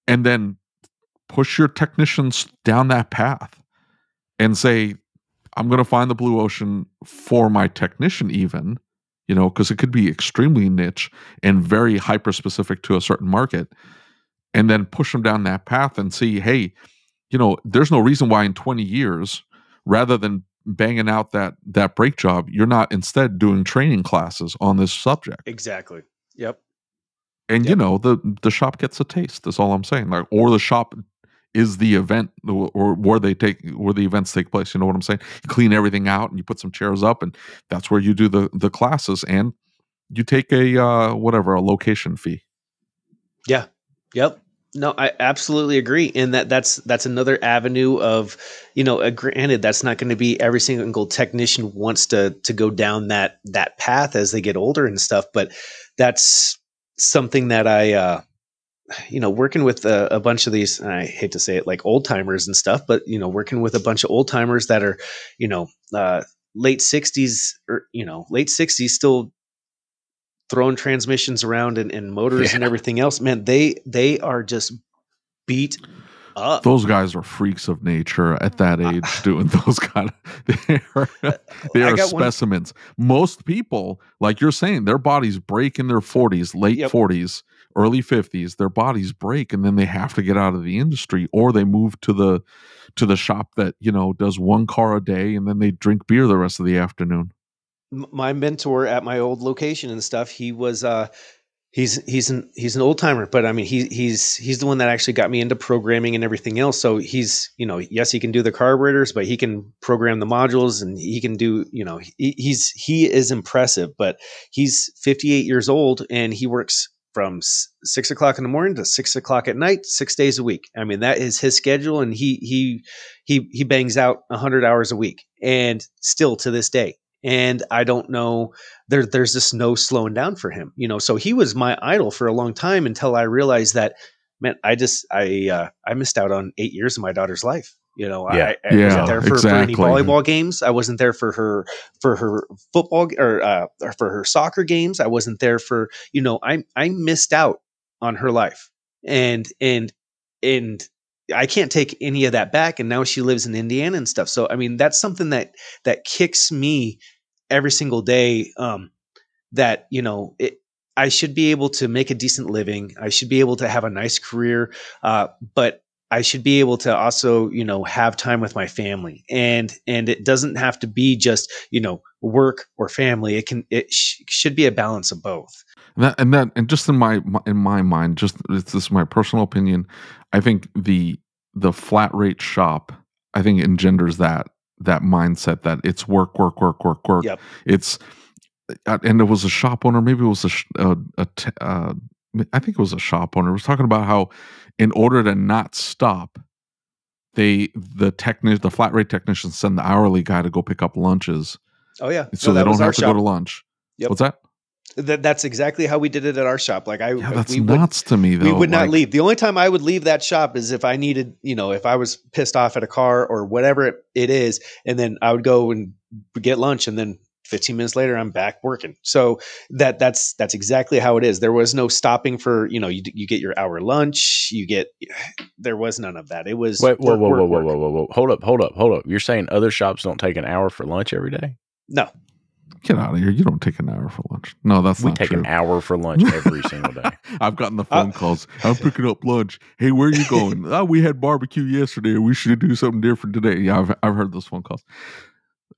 And then push your technicians down that path and say, I'm going to find the blue ocean for my technician, even, because it could be extremely niche and very hyper specific to a certain market, and then push them down that path and see, hey, there's no reason why in 20 years, rather than banging out that brake job, you're not instead doing training classes on this subject. Exactly. Yep. And the shop gets a taste. That's all I'm saying. Or the shop is the event, or where the events take place. You know what I'm saying? You clean everything out and you put some chairs up, and that's where you do the classes, and you take a location fee. Yeah. Yep. No, I absolutely agree. And that's another avenue of, granted, that's not going to be every single technician wants to go down that path as they get older and stuff. But that's something that I, working with a bunch of these, and I hate to say it, like old timers and stuff, but, working with a bunch of old timers that are, late 60s or, late 60s, still throwing transmissions around and motors and everything else, man, they are just beat up. Those guys are freaks of nature at that age doing those kind of, they are specimens. Most people, like you're saying, their bodies break in their 40s, late 40s, early 50s, their bodies break, and then they have to get out of the industry, or they move to the shop that, does one car a day, and then they drink beer the rest of the afternoon. My mentor at my old location and stuff, he was he's an old timer, but I mean he's the one that actually got me into programming and everything else. So he's, yes, he can do the carburetors, but he can program the modules, and he can do, he is impressive. But he's 58 years old, and he works from 6 o'clock in the morning to 6 o'clock at night, 6 days a week. I mean, that is his schedule, and he bangs out 100 hours a week, and still to this day. And I don't know, there's just no slowing down for him, so he was my idol for a long time, until I realized that, man, I missed out on 8 years of my daughter's life. I wasn't there for any volleyball games. I wasn't there for her football or for her soccer games. I wasn't there for, I missed out on her life, and I can't take any of that back. And now she lives in Indiana and stuff. So, I mean, that's something that kicks me every single day. That, I should be able to make a decent living. I should be able to have a nice career. But I should be able to also, have time with my family, and it doesn't have to be just, work or family. It should be a balance of both. And just in my mind, this is my personal opinion. I think the flat rate shop, I think, engenders that mindset that it's work. Yep. It's and it was a shop owner, maybe it was I think it was a shop owner, was talking about how in order to not stop, the flat rate technicians send the hourly guy to go pick up lunches. Oh yeah, so they don't have to go to lunch. Yep. What's that? That's exactly how we did it at our shop. That's nuts to me, though. We would not leave. The only time I would leave that shop is if I needed, if I was pissed off at a car or whatever it is, and then I would go and get lunch, and then 15 minutes later I'm back working. So that's exactly how it is. There was no stopping for, you get your hour lunch, there was none of that. It was whoa. Hold up. You're saying other shops don't take an hour for lunch every day? No. Get out of here. You don't take an hour for lunch. No, that's not true. We take an hour for lunch every single day. I've gotten the phone calls. I'm picking up lunch. Hey, where are you going? We had barbecue yesterday. We should do something different today. Yeah, I've heard those phone calls.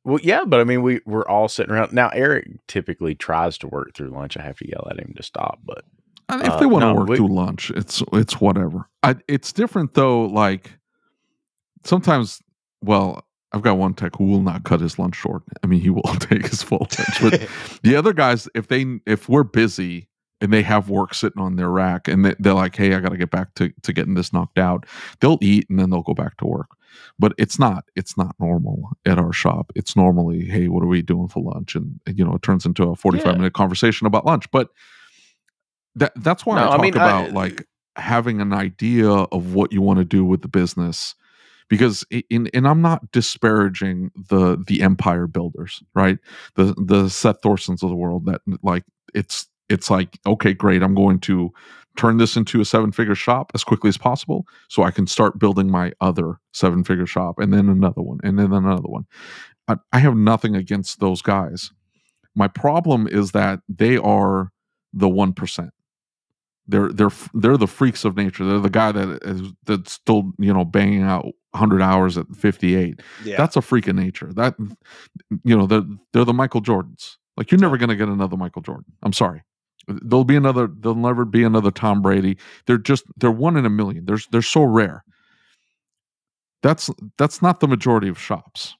Well, yeah, but I mean, we're all sitting around. Now, Eric typically tries to work through lunch. I have to yell at him to stop. But if they want to work through lunch, it's whatever. It's different, though. Like, sometimes, well, I've got one tech who will not cut his lunch short. I mean, he will take his full lunch. But the other guys, if we're busy and they have work sitting on their rack and they're like, hey, I got to get back to getting this knocked out, they'll eat and then they'll go back to work. But it's not normal at our shop. It's normally, hey, what are we doing for lunch? And it turns into a 45-minute conversation about lunch. But that's why I talk about like having an idea of what you want to do with the business. Because and I'm not disparaging the empire builders, right? The Seth Thorsons of the world that like it's like, okay, great, I'm going to turn this into a 7-figure shop as quickly as possible so I can start building my other 7-figure shop and then another one and then another one. I have nothing against those guys. My problem is that they are the 1%. They're the freaks of nature. They're the guy that's still banging out 100 hours at 58. Yeah. That's a freak of nature. That they're the Michael Jordans. Like, you're never going to get another Michael Jordan. I'm sorry. There'll never be another Tom Brady. They're one in a million. They're so rare. That's not the majority of shops.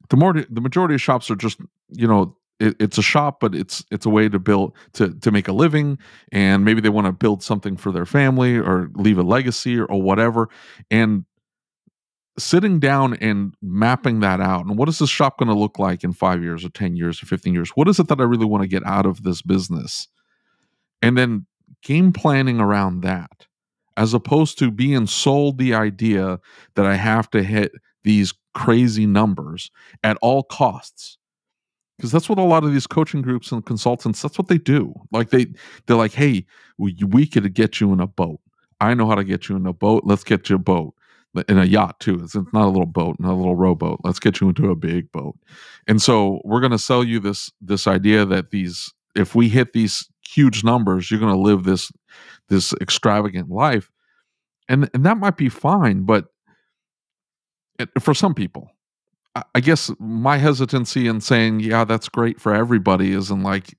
The majority of shops are just it's a shop, but it's a way to build to make a living, and maybe they want to build something for their family or leave a legacy or whatever. And sitting down and mapping that out, and what is this shop going to look like in 5 years or 10 years or 15 years? What is it that I really want to get out of this business? And then game planning around that, as opposed to being sold the idea that I have to hit these crazy numbers at all costs. Because that's what a lot of these coaching groups and consultants, that's what they do. Like they're like, hey, we could get you in a boat. I know how to get you in a boat. Let's get you a boat. In a yacht too. It's not a little boat, not a little rowboat. Let's get you into a big boat. And so we're going to sell you this idea that if we hit these huge numbers, you're going to live this extravagant life. And that might be fine, but for some people, I guess my hesitancy in saying, yeah, that's great for everybody isn't like,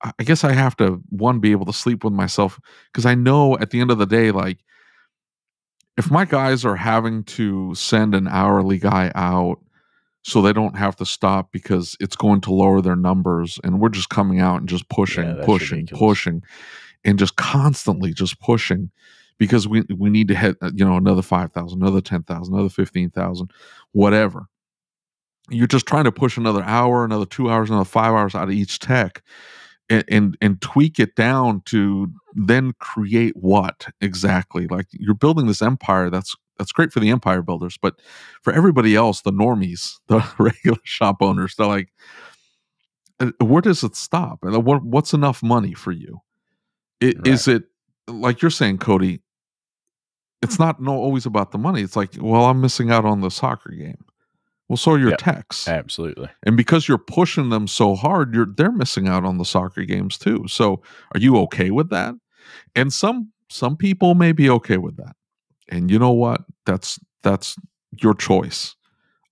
I guess I have to, be able to sleep with myself, because I know at the end of the day, like, if my guys are having to send an hourly guy out so they don't have to stop because it's going to lower their numbers, and we're just coming out and just pushing, and just constantly just pushing because we need to hit, another 5,000, another 10,000, another 15,000, whatever. You're just trying to push another hour, another 2 hours, another 5 hours out of each tech. And tweak it down to then create what exactly? Like, you're building this empire that's great for the empire builders, but for everybody else, the normies, the regular shop owners, they're like, where does it stop? What's enough money for you? Is it like you're saying, Cody? It's not always about the money. It's like, well, I'm missing out on the soccer game. Well, so are your techs. Absolutely. And because you're pushing them so hard, they're missing out on the soccer games too. So are you okay with that? And some people may be okay with that. And you know what? That's your choice.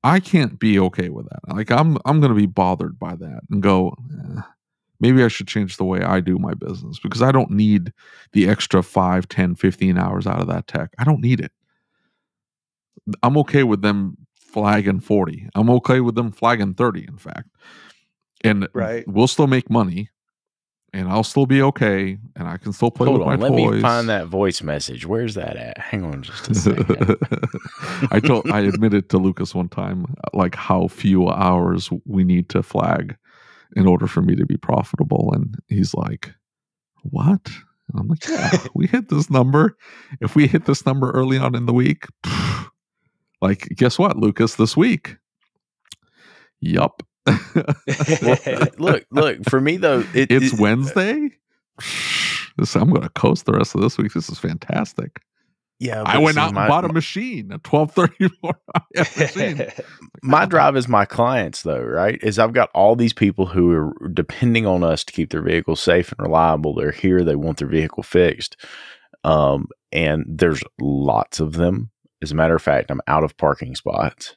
I can't be okay with that. Like I'm going to be bothered by that and go, maybe I should change the way I do my business because I don't need the extra 5, 10, 15 hours out of that tech. I don't need it. I'm okay with them flagging 40. I'm okay with them flagging 30, in fact. And we'll still make money. And I'll still be okay, and I can still play with my toys. Let me find that voice message. Where's that at? Hang on just a second. I admitted to Lucas one time, like how few hours we need to flag in order for me to be profitable. And he's like, what? And I'm like, yeah, we hit this number. If we hit this number early on in the week, like, guess what, Lucas, this week? Yup. Well, look, for me though, it's Wednesday. I'm going to coast the rest of this week. This is fantastic. Yeah, I went out and bought a machine, a 1234 machine. My drive is my clients, though, right? Is I've got all these people who are depending on us to keep their vehicles safe and reliable. They're here. They want their vehicle fixed. And there's lots of them. As a matter of fact, I'm out of parking spots,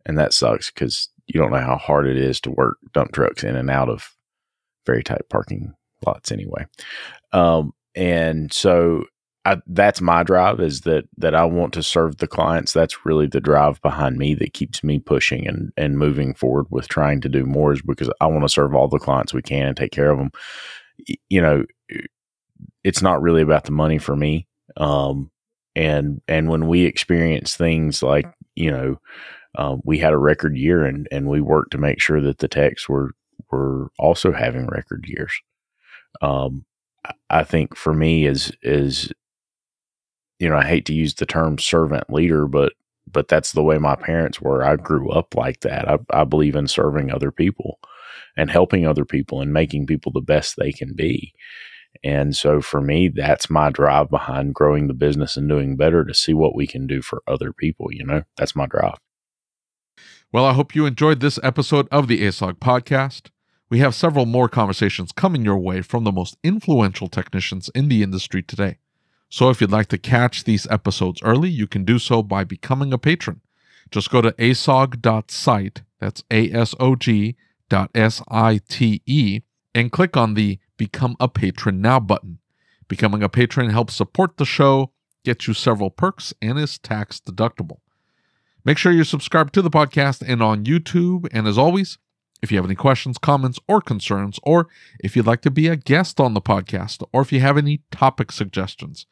and that sucks because you don't know how hard it is to work dump trucks in and out of very tight parking lots anyway. And so that's my drive, is that I want to serve the clients. That's really the drive behind me that keeps me pushing and moving forward with trying to do more, is because I want to serve all the clients we can and take care of them. You know, it's not really about the money for me. And when we experience things like, you know, we had a record year and we worked to make sure that the techs were also having record years. I think for me is, you know, I hate to use the term servant leader, but that's the way my parents were. I grew up like that. I believe in serving other people and helping other people and making people the best they can be. And so for me, that's my drive behind growing the business and doing better, to see what we can do for other people. You know, that's my drive. Well, I hope you enjoyed this episode of the ASOG podcast. We have several more conversations coming your way from the most influential technicians in the industry today. So if you'd like to catch these episodes early, you can do so by becoming a patron. Just go to asog.site, that's ASOG.site, and click on the Become a Patron Now button. Becoming a patron helps support the show, gets you several perks, and is tax deductible. Make sure you're subscribed to the podcast and on YouTube. And as always, if you have any questions, comments, or concerns, or if you'd like to be a guest on the podcast, or if you have any topic suggestions,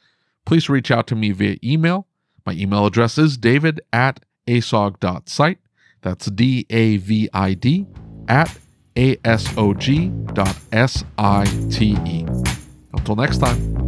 please reach out to me via email. My email address is david@asog.site. That's DAVID@asog.site. Until next time.